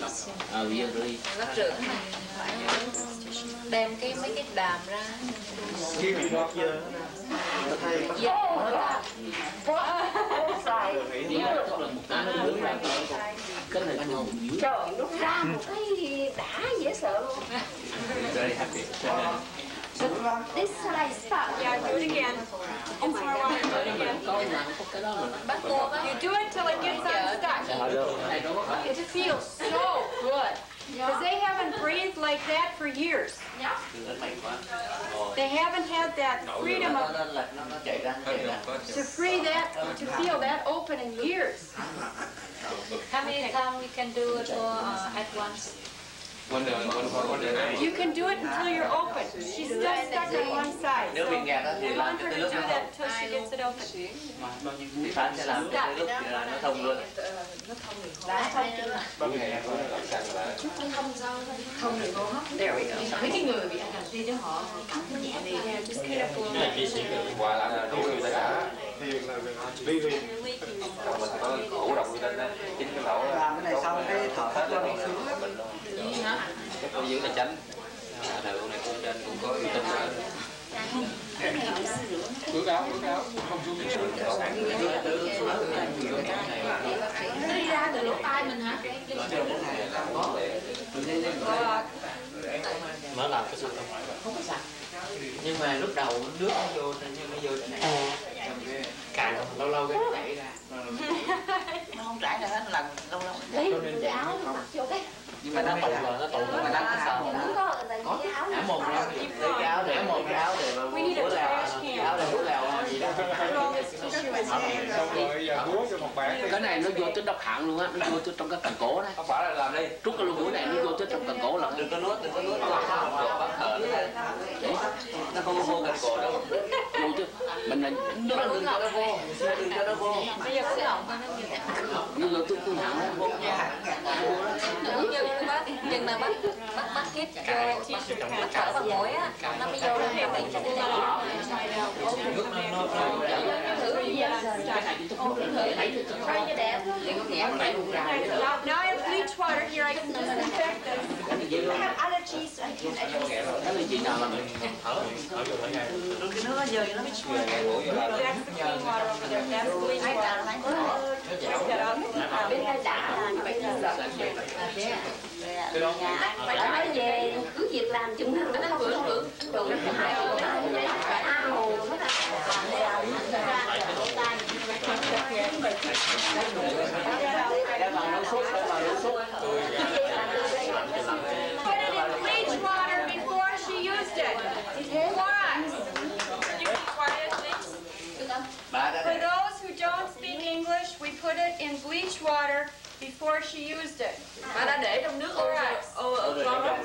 Bác trưởng đem mấy cái đàm ra. Khi bị ngọt giờ Trời, nó ra một cái đã dễ sợ luôn. This side stop. Yeah, do it again. Oh my God, do it again. Bác cô bác. You do it till it gets unstuck. It feels so good. Because they haven't breathed like that for years. They haven't had that freedom of, to free that, to feel that open in years. How many times we can do it at once? You can do it until you're open. She's still stuck on one side. So want her to do that until she gets it open. Phán sẽ làm cho tới lúc nó thông luôn. Thông đường hô hấp. There we go. Mấy cái người bị anxiety đó họ cảm thấy nhẹ đi. Just kind of blow. Qua là đủ người đã thiền là vi vi. Mình có cổ động lên đó, chính cái lỗ. Làm cái này xong cái thở hết cho nó sướng. Cái tôi giữ là tránh. Đời này cũng trên cũng có uy tín rồi. Bước áo, không xuống đi. Nó đi ra từ lỗ tai mình hả? Mới làm cái sự không có sạch. Nhưng mà lúc đầu nước nó vô nhưng nó vô cái này. Cạn lâu lâu cái chảy ra. Nó không chảy ra hết lần lâu. Lấy cái áo mặc vô cái. Nhưng mà nó tụ rồi, nó tụ rồi. Có áo mồm ra, lấy cái áo để mồm cái áo để mà búa lèo, áo để búa lèo gì đó. Xong rồi giờ búa cho một bạn. Cái này nó vô tới độc hạng luôn á, nó vô tới trong cái cần cổ đấy. Không phải là làm đi. Trút cái lỗ mũi này nó vô tới trong cần cổ là Đừng có nuốt. Nó không vô cần cổ đâu. vô chứ. Mình là nó đừng cho nó vô, đừng cho nó vô. Bây giờ cứ lỏng cho nó nhiều. Nó vô tới cái hạng nó vô. Nhưng mà bắt kiếp cho bắt thở bằng mũi á, nó mới vô lên cái thử Now I have bleach water here. I can disinfect this. I have allergies. So I can't. Cái này chị nào là mình thở Cái nước nó dơ nó That's the clean water over there. That's bleach water. Bên đây đã là bây giờ. Phải nói về cứ việc làm chung nó hưởng đủ hai hồ nó Bleach water before she used it. Why? You keep quiet, please. For those who don't speak English, we put it in bleach water before she used it. Bà đã để trong nước chloride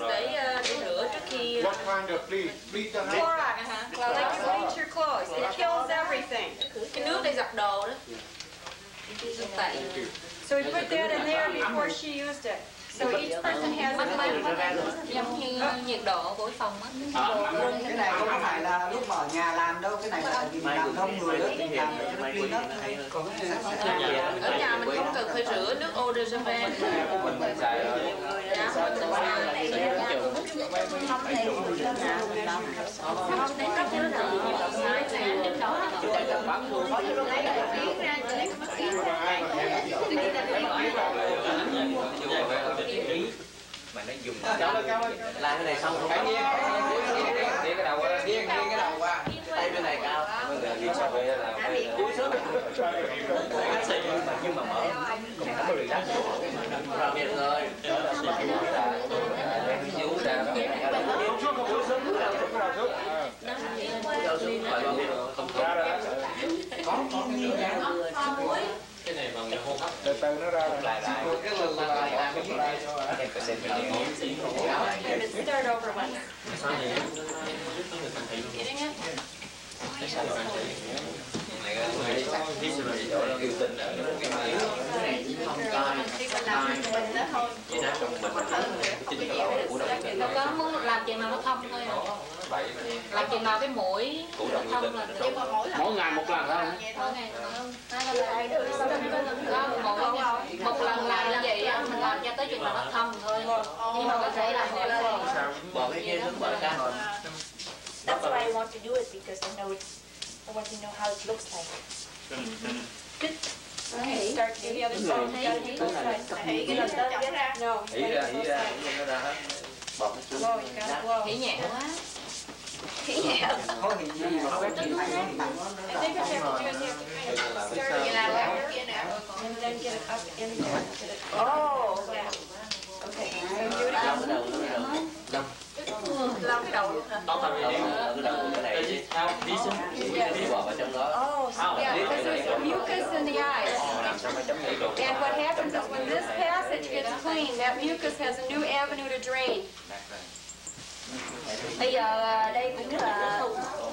để rửa trước khi. What kind of bleach? Bleach đó hả? Chloride, like you bleach your clothes. It kills everything. Cái nước để giặt đồ đó. So we put that in there before she used it. So each person has a Giống như nhiệt độ của phòng á. Cái này không phải là lúc mà ở nhà làm đâu, cái này là vì mình làm đông người đó, mình làm cho nó clean đó. Còn cái này Ở nhà mình không cần phải rửa nước eau de javel. Mình xài rồi. Mà nó dùng làm cái này xong không phải nghiêng cái đầu qua, nghiêng cái đầu qua, tay bên này cao, nghiêng sau đây là cúi xuống, nhưng mà mở không có được đắt rồi miệng rồi, vú ra cái này bằng hô hấp từ từ nó ra lại cái lưng lại start over one. Getting it? Nó có muốn làm chuyện nào nó thông thôi à. Làm chuyện nào cái mũi nó thông là được. Mỗi ngày một lần thôi. Mỗi ngày một lần làm như vậy á, mình làm cho tới chừng nào nó thông thôi. Nhưng mà có thể làm mỗi lần. Bỏ cái kia xuống bỏ ra. That's why I want to do it because I want to know how it looks like. Good. Okay, start to the other side. Hãy cái lần đó ra ra. No. Hỉ ra nó ra hết. Bọt nó xuống. Whoa, you got it. Whoa. Hỉ nhẹ quá. Có hình gì mà không biết gì phải I think what you have to do is you have to start it and then get it up in there. Oh, yeah. Okay. So do it again. Làm cái đầu luôn hả? Tóm vào cái đầu. ở trong đó. Yeah, because there's mucus in the eyes. And what happens is when this passage gets clean, that mucus has a new avenue to drain. Bây giờ đây cũng là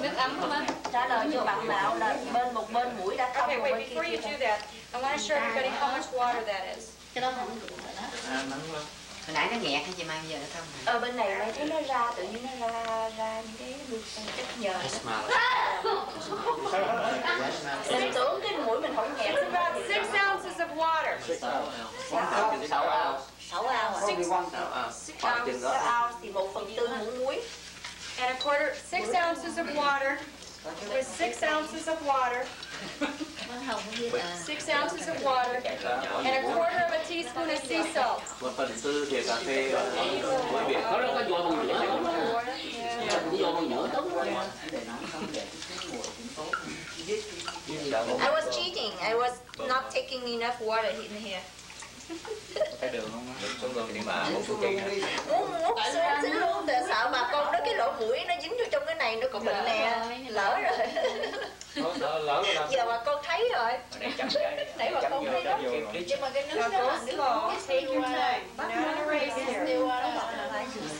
nước ấm không anh? trả lời cho bạn nào là một bên mũi đã thông. Okay, wait, before you do that, I want to show everybody how much water that is. Cái đó không được rồi đó. Hồi nãy nó nghẹt hay chị Mai, giờ nó không? Ở bên này mấy thấy nó ra, tự nhiên nó ra những cái chất nhờn. Mình tưởng cái mũi mình không nghẹt. It's about 6 ounces of water. 6 ounce. 6 ounce thì 1/4 muỗng muối. And a quarter, 6 ounces of water. With 6 ounces of water. 6 ounces of water. And a quarter of a teaspoon of sea salt. 1/4 thìa cà phê muối biển. Nó có vô bằng nhựa. Vô bằng nhựa. I was cheating. I was not taking enough water in here. Cái đường không á? Xuống đường đi mà muốn xuống Muốn xin luôn, tại sợ bà con đó cái lỗ mũi nó dính vô trong cái này nó còn bệnh nè, lỡ rồi. Giờ bà con thấy rồi. Nãy bà con thấy đó. Nhưng mà cái nước đó là nước Take your time. Not gonna race here.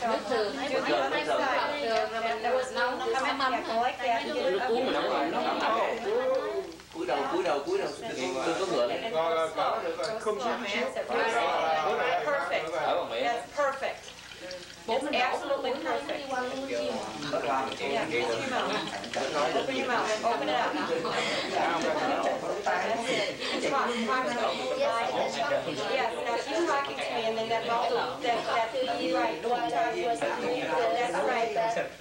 Nước thường, nước thường rồi mình đâu nấu nó không mâm. Nước cuốn mà nấu rồi nó làm cúi đầu tôi có ngựa lên. Không perfect. That's perfect. It's absolutely perfect. Yeah, open your mouth. Open it up. That's it. Talk to me. Yes, now keep talking to me, and then that right. That's right.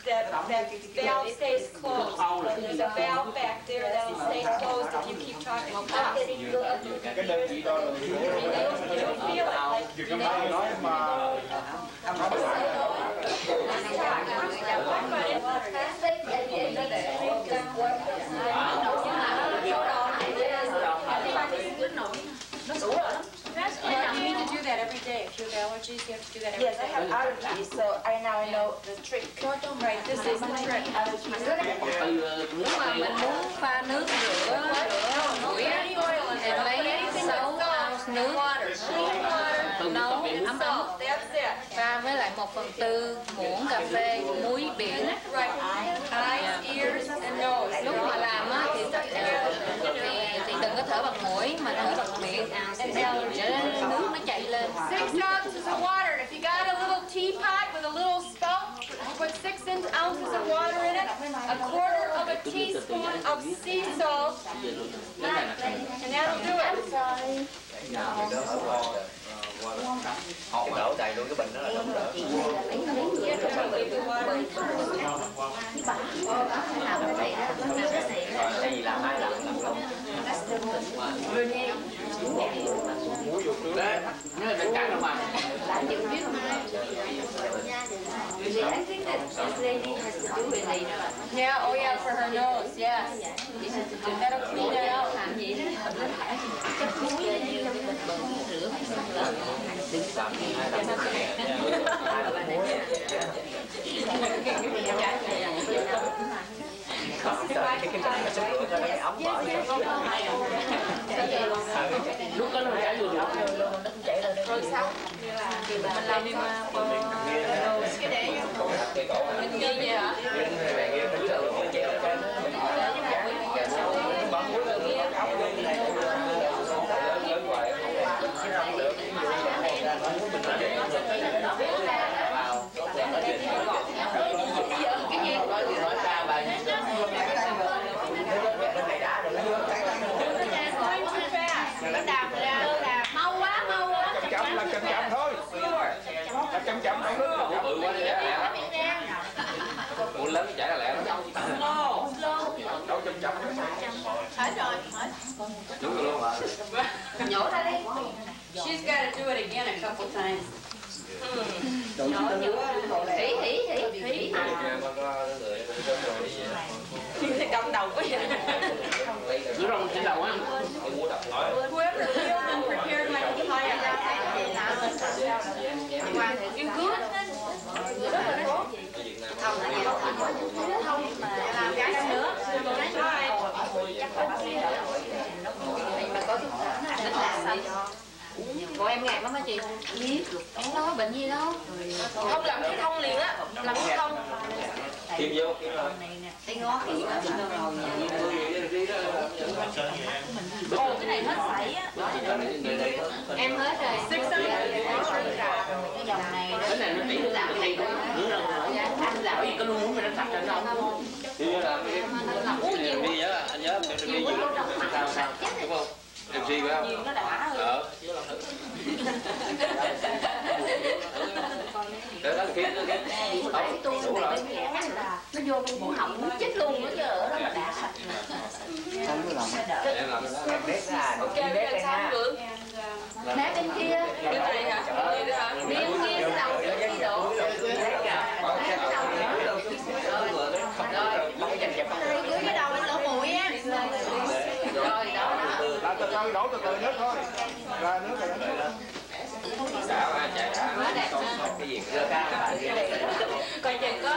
That valve stays closed. There's a valve back there that'll stay closed if you keep talking. You don't feel You need to do that every day. If you have allergies, you have to do that every day. Yes, I have allergies, so now I know the trick. Right, this is the trick. Nếu mà mình muốn pha nước rửa mũi thì lấy 6 ounce nước nấu ấm pha với lại 1/4 muỗng cà phê muối biển. Eyes, ears, and nose. Lúc mà làm á thì đừng có thở bằng mũi mà thở bằng miệng để nước nó chảy lên. 6 ounces of water. If you got a little teapot with a little spout, put 6 ounces of water in it, a quarter of a teaspoon of sea salt, and that'll do it. Họ đổ đầy luôn cái bình đó là đổ đỡ. Cái gì làm ai làm không? Nó là bên cạnh đâu mà. I think that this lady has to do with it. Yeah, oh yeah, for her nose, yes. That'll clean it out. Làm gì đó, chắc muối như cái bình bẩn rửa phải xong lỡ. Lúc đó nó chảy vô Rồi sao? Thì mình làm đi mà cái để mình ghi vậy hả? Chậm thôi. Chậm thôi. bự quá lẹ. Cuộn lớn chảy ra lẹ lắm. Đâu chậm. Hết rồi. Đúng rồi luôn mà. Nhổ ra đi. She's got to do it again a couple times. Hỉ. Cầm đầu quá vậy. Đúng rồi, trên đầu á. Whoever prepared my papaya. You good? Rất là tốt. Thông mà làm cái nữa. ngạt lắm hả chị? Biết. Đâu có bệnh gì đâu. Không làm cái thông liền á, làm cái thông. Kim vô. Cái ngó kỹ đó rồi. Ồ, cái này hết sảy á. Em hết rồi. Cái dòng này. Cái này nó chỉ được làm cái này thôi. Anh làm cái gì có luôn muốn mình nó sạch rồi không? Đi làm đi nhớ anh nhớ mình đi sao sao đúng không? MC phải không? Nhiều nó đã hơn. Đó khi nó đủ rồi. Nó vô trong cổ họng nó chết luôn nó giờ đó mà đã sạch. Không có làm. Em làm Ok, bây giờ sao Vượng? Nát bên kia. Bên này hả? Bên kia cái đầu cái độ. Dưới cái đầu lên lỗ mũi á. Rồi đó. Là từ từ đổ từ từ nước thôi. Ra nước rồi đó. Cái gì Coi chừng có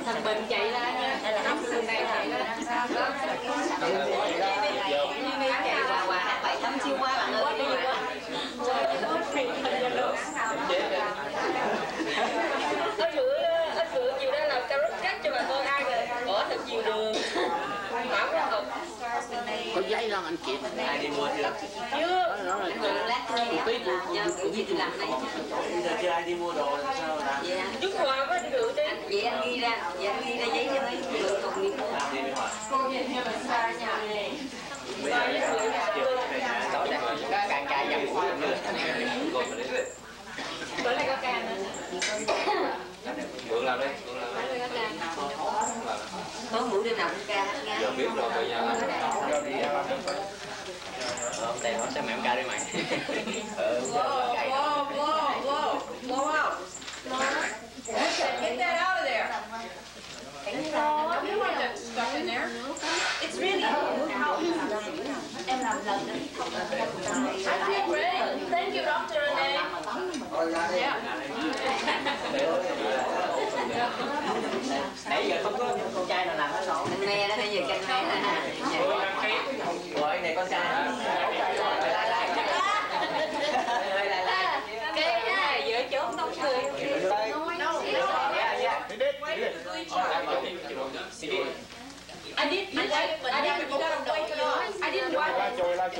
thằng Bình chạy ra nha. Hay là nắm xương đây chạy ra. Chạy qua qua bảy tấm chiêu quá bạn ơi. Anh Vượng chiều đó làm carrot cake cho bà con ăn rồi. Bỏ thật nhiều đường. Mắm quá không? Có giấy lon anh chị. ai đi mua chưa? Chưa. Chưa ai đi mua đồ sao làm? Chút quà với anh Vượng đi. Vậy anh ghi ra giấy cho mấy người cùng đi mua. Càng cài dặm quá. Bữa nay có can nữa. Vượng làm đi. Tối mũi đêm nào cũng ca hết nha. Giờ biết rồi bây giờ hôm nay nó sẽ mẹ ca đi mày. Whoa. Get that out of there. You want that stuff in there? It's really Em làm lần đó. I feel great. Thank you, Dr. Renée. Yeah. Nãy giờ không có con trai nào làm hết rồi. Canh me đó, bây giờ canh me đó. Rồi anh này con trai. Cái này giữa chốn đông người. I didn't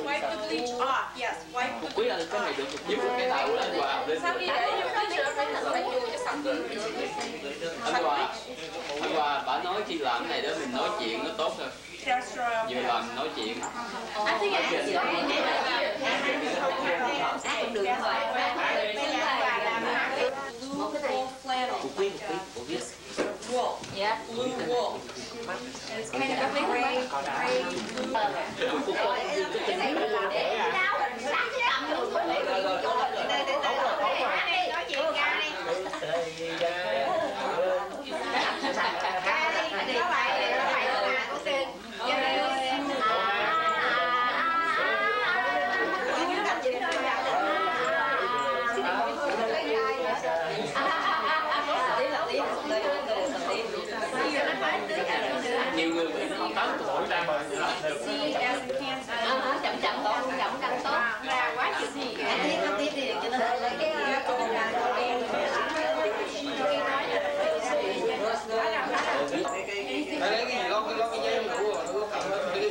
wipe the bleach off. Yes, wipe the Quý ơi, cái này được giúp cái đầu lên vào lên. sau khi để vô cái sữa phải chùi cho sạch. Anh Hoa, bà nói khi làm cái này đó mình nói chuyện nó tốt hơn. Vừa làm nói chuyện. Anh thấy ăn được rồi. Một cái này flannel. Wool. Yeah. Blue wool. And it's kind of a gray blue. Cái này là để đâu? Sáng chứ cầm luôn. Nhiều người bị 8 tuổi ra mà làm được. Chậm chậm tốt, chậm canh tốt. Ra quá chịu gì. Anh tiếp đi cho nó lấy cái Lấy cái gì lót cái dây đủ rồi, lấy cái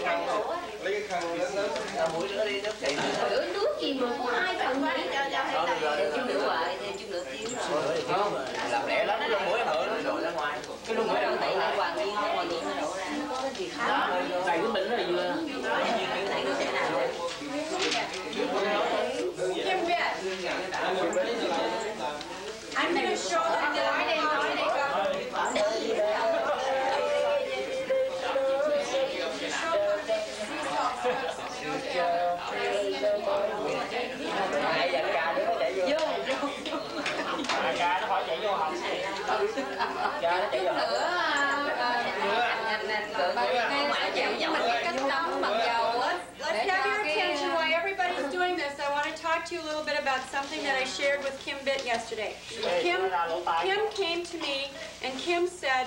khăn lớn. Mũi nữa đi nước chảy. Rửa nước gì mà có ai cần đi chút nữa hoài, thêm chút nữa tiếng rồi. Không, làm lẹ lắm, cái mũi em đổ nó đổ ra ngoài. Cái lông mũi em đổ ra hoàng nhiên không, hoàng nhiên nó đổ ra. Có cái gì khác. Đó, đầy cái bệnh này vừa. Cái này nó sẽ nào. Kim biết. I'm going to show them the Ca nó khỏi chạy vô họng. Ca nó chạy vô họng. Let's have your attention while everybody's doing this. I want to talk to you a little bit about something that I shared with Kim Bitt yesterday. Kim came to me and Kim said,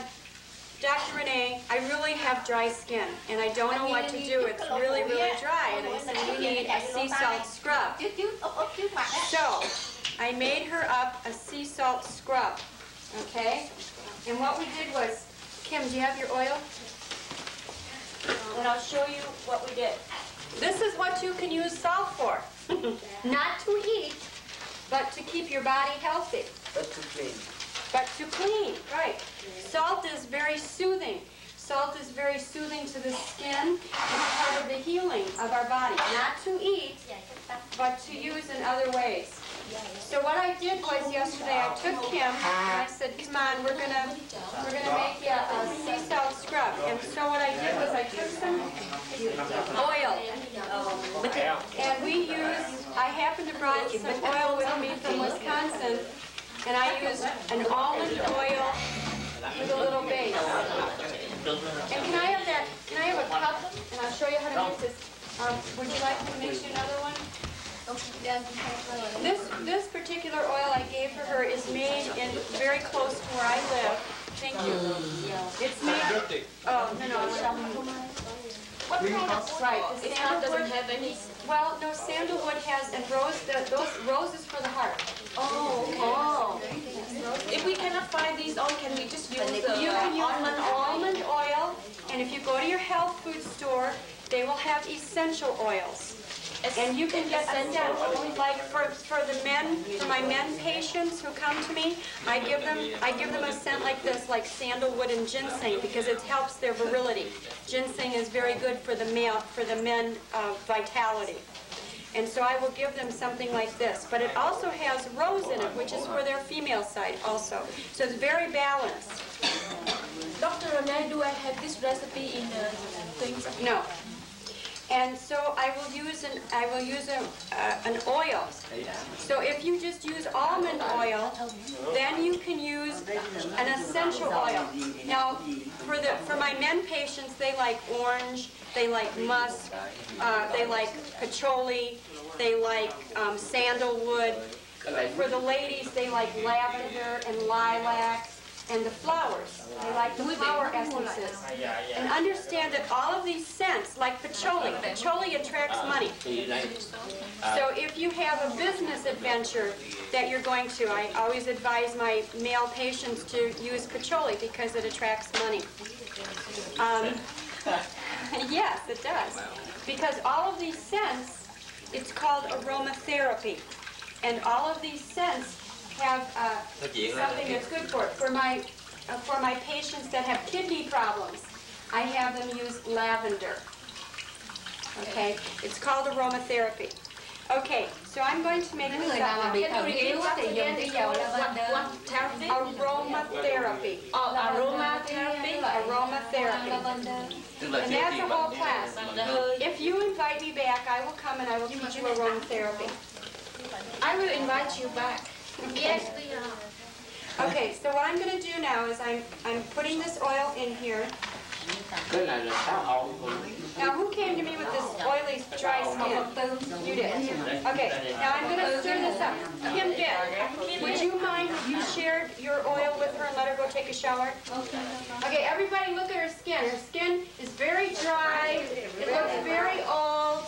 Dr. Renée, I really have have dry skin, and I don't know what to do. It's really, really dry, and I said, you need a sea salt scrub. So, I made her up a sea salt scrub, okay? And what we did was, Kim, do you have your oil? And I'll show you what we did. This is what you can use salt for. Not to eat, but to keep your body healthy. But to clean. But to clean, right. Salt is very soothing. Salt is very soothing to the skin. It's part of the healing of our body. Not to eat, but to use in other ways. So what I did was yesterday I took Kim and I said, come on, we're gonna make you a sea salt scrub. And so what I did was I took some oil, and I happened to brought some oil with me from Wisconsin, and I used an almond oil with a little base. And can I have a cup, and I'll show you how to use this. Would you like me to mix you another one? This particular oil I gave for her is made in very close to where I live. Thank you. It's made. Oh no. What kind of right? The sandalwood doesn't have any. Well, no, sandalwood has and those roses for the heart. Oh, okay. Oh. If we cannot find these oil, can we just use You can use almond oil, and if you go to your health food store, they will have essential oils. And you can get essential, like for the men, for my men patients who come to me, I give them a scent like this, like sandalwood and ginseng, because it helps their virility. Ginseng is very good for the men vitality. And so I will give them something like this. But it also has rose in it, which is for their female side also. So it's very balanced. Dr. Renée, do I have this recipe in the things? No. And so I will use an oil. So if you just use almond oil, then you can use an essential oil. Now, for my men patients, they like orange, they like musk, they like patchouli, they like sandalwood. For the ladies, they like lavender and lilac. And the flowers. They like the flower essences. And understand that all of these scents, like patchouli attracts money. So if you have a business adventure that you're going to, I always advise my male patients to use patchouli because it attracts money. Yes, it does. Because all of these scents, it's called aromatherapy. And all of these scents have something that's good for it. For my patients that have kidney problems, I have them use lavender. Okay, it's called aromatherapy. Okay, so I'm going to make this up. Aromatherapy. Aromatherapy. And that's a whole class. If you invite me back, I will come and I will teach you aromatherapy. I will invite you back. Yes, we are. Okay, so what I'm going to do now is I'm putting this oil in here. Now, who came to me with this oily, dry skin? You did. Okay, now I'm going to stir this up. Kim did. Would you mind if you shared your oil with her and let her go take a shower? Okay, everybody look at her skin. Her skin is very dry. It looks very old.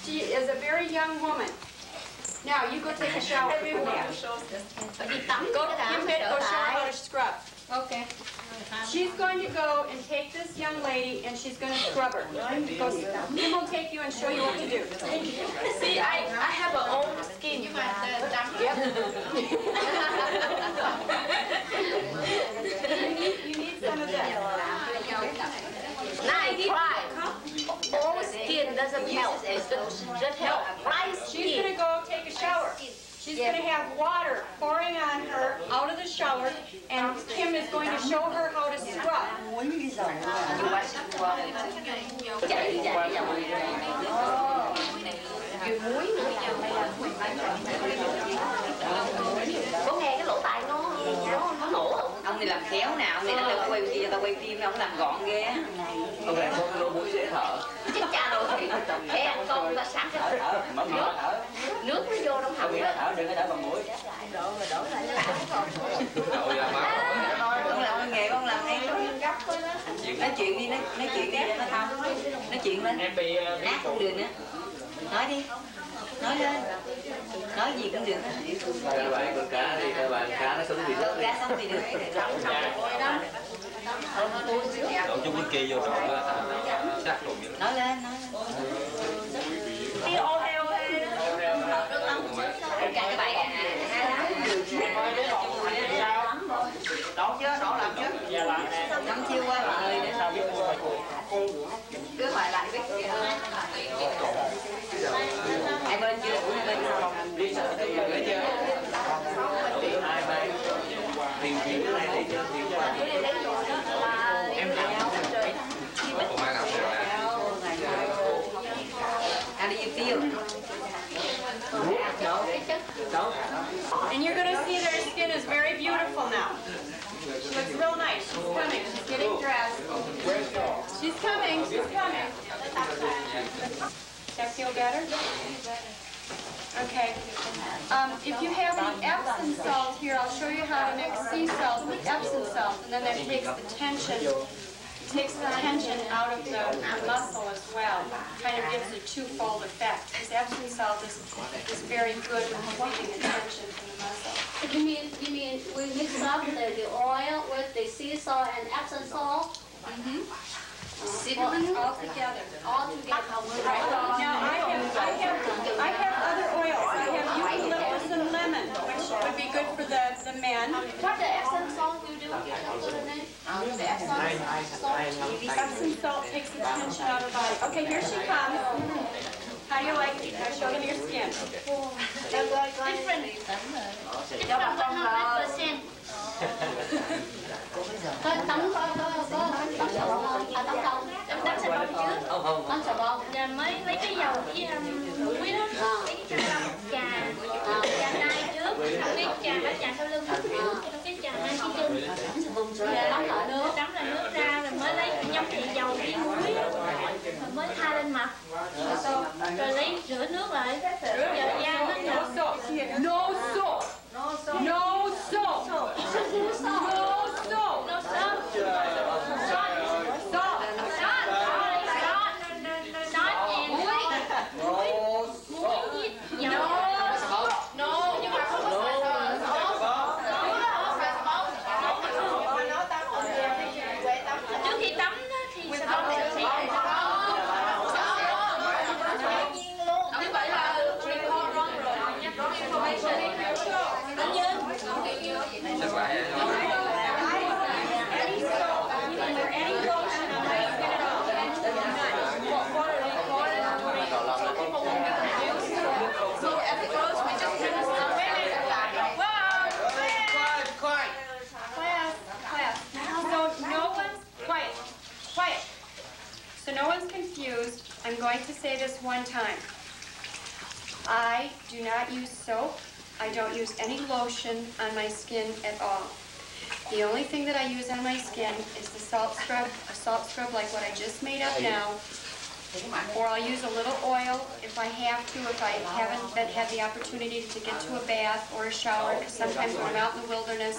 She is a very young woman. Now, you go take a shower. Go show her how to scrub. Okay. She's going to go and take this young lady and she's going to scrub her. Kim will take you and show you what to do. See, I have an old skin. You need some of that. Now I try. Old skin doesn't help. Just help. Dry skin. She's going to go take a shower. She's going to have water pouring on her out of the shower, and Kim is going to show her how to scrub. Có nghe cái lỗ tai nó nổ không? Ông này làm khéo nào, ông này nó quay kia, người ta quay phim, ông làm gọn ghê á. Ông này có cái lỗ mũi dễ thở. Chết cha rồi thì khen con ta sẵn nước nó vô trong họng đó. Thở, đừng có thở bằng mũi. Đổ lại nó lái rồi. Con làm nghề, con làm ngay gấp thôi đó. Nói chuyện đi, nói chuyện đi. Nói chuyện lên. Em bị ác không được nữa. Nói đi. Nói lên. Nói gì cũng được. Các bạn con cá đi, các bạn cá nó sống thì được. Cá sống thì được. Đổ chút whisky vô rồi sát cùng vậy. Nói lên, nói lên. Đi ô heo cái bài đổ chứ, đổ làm chứ. Dạ làm nè. Năm chiêu qua mọi người để sao cứ hỏi lại biết hai bên chưa hai bên nào Đi sợ thì gửi chưa? Hai bên. Tiền cái này đi chưa? Em làm. How do you feel? And you're going to see their skin is very beautiful now. She looks real nice. She's coming. She's getting dressed. She's coming. She's coming. Does that feel better? Okay. If you have the Epsom salt here, I'll show you how to mix sea salt with Epsom salt, and then that takes the tension. Takes the tension out of the muscle as well. Kind of gives a twofold effect. Because Epsom salt is very good with relieving the tension from the muscle. You mean we mix up the oil with the sea salt and Epsom salt? Mm-hmm. All together. All together. Right. Now I have other oils. I have eucalyptus and lemon, which would be good for the men. What the Epsom salt you do? The Epsom salt. Epsom salt takes the tension out of the body. Okay, here she comes. How do you like it? Now show them your skin. Different. Different 100%. Tắm xà bông trước. Tắm xà bông. Rồi mới lấy cái dầu với muối đó, lấy cái trà đai trước, cái trà sau lưng, cái trà hai cái chân. Tắm là nước ra rồi mới lấy nhâm thì dầu với muối, rồi mới tha lên mặt. Rồi lấy rửa nước lại, rửa giờ da nó nhợt. No soap. No soap. No soap. No soap. So no one's confused. I'm going to say this one time. I do not use soap. I don't use any lotion on my skin at all. The only thing that I use on my skin is the salt scrub, a salt scrub like what I just made up now. Or I'll use a little oil if I have to, if I haven't had the opportunity to get to a bath or a shower, because sometimes when I'm out in the wilderness,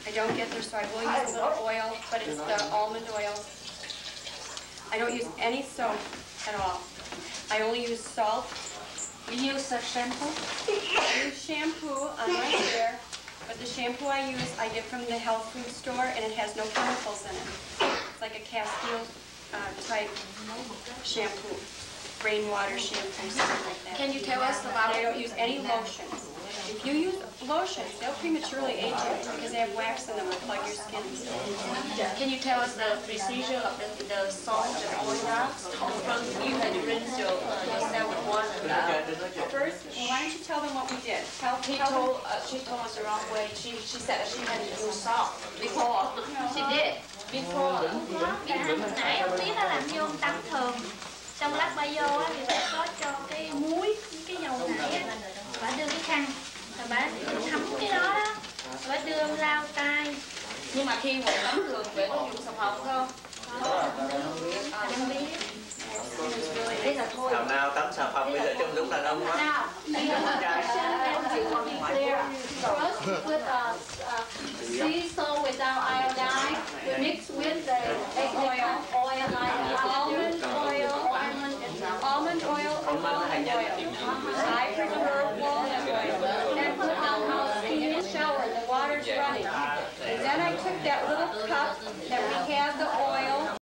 I don't get there, so I will use a little oil, but it's the almond oil. I don't use any soap at all. I only use salt. You use shampoo? I use shampoo on my hair, but the shampoo I use, I get from the health food store, and it has no chemicals in it. It's like a Castile type shampoo, rainwater shampoo, something like that. Can you tell us about I don't use any lotions. If you use lotions, they'll prematurely age you because they have wax in them that plug your skin. Can you tell us the procedure of the salt and oil? First, you had to rinse yourself with water. First, why don't you tell them what we did? She told us the wrong way. She said that she had to use salt before. She did. Before. Nãy ông biết là làm vô tắm thường. Trong lát bay vô á thì bà có cho cái muối với cái dầu nãy á. Bà đưa cái khăn rồi bà thấm cái đó đó. Bà đưa lau tay. Nhưng mà khi mà tắm thường phải có dùng xà phòng không? Không biết. Thằng nào tắm xà phòng bây giờ trong đúng đàn ông quá. First, with sea salt without iodine, we mix with the egg oil. olive oil. I prefer walnut oil. Then put on in the shower, the water's running. And then I took that little cup that we had the oil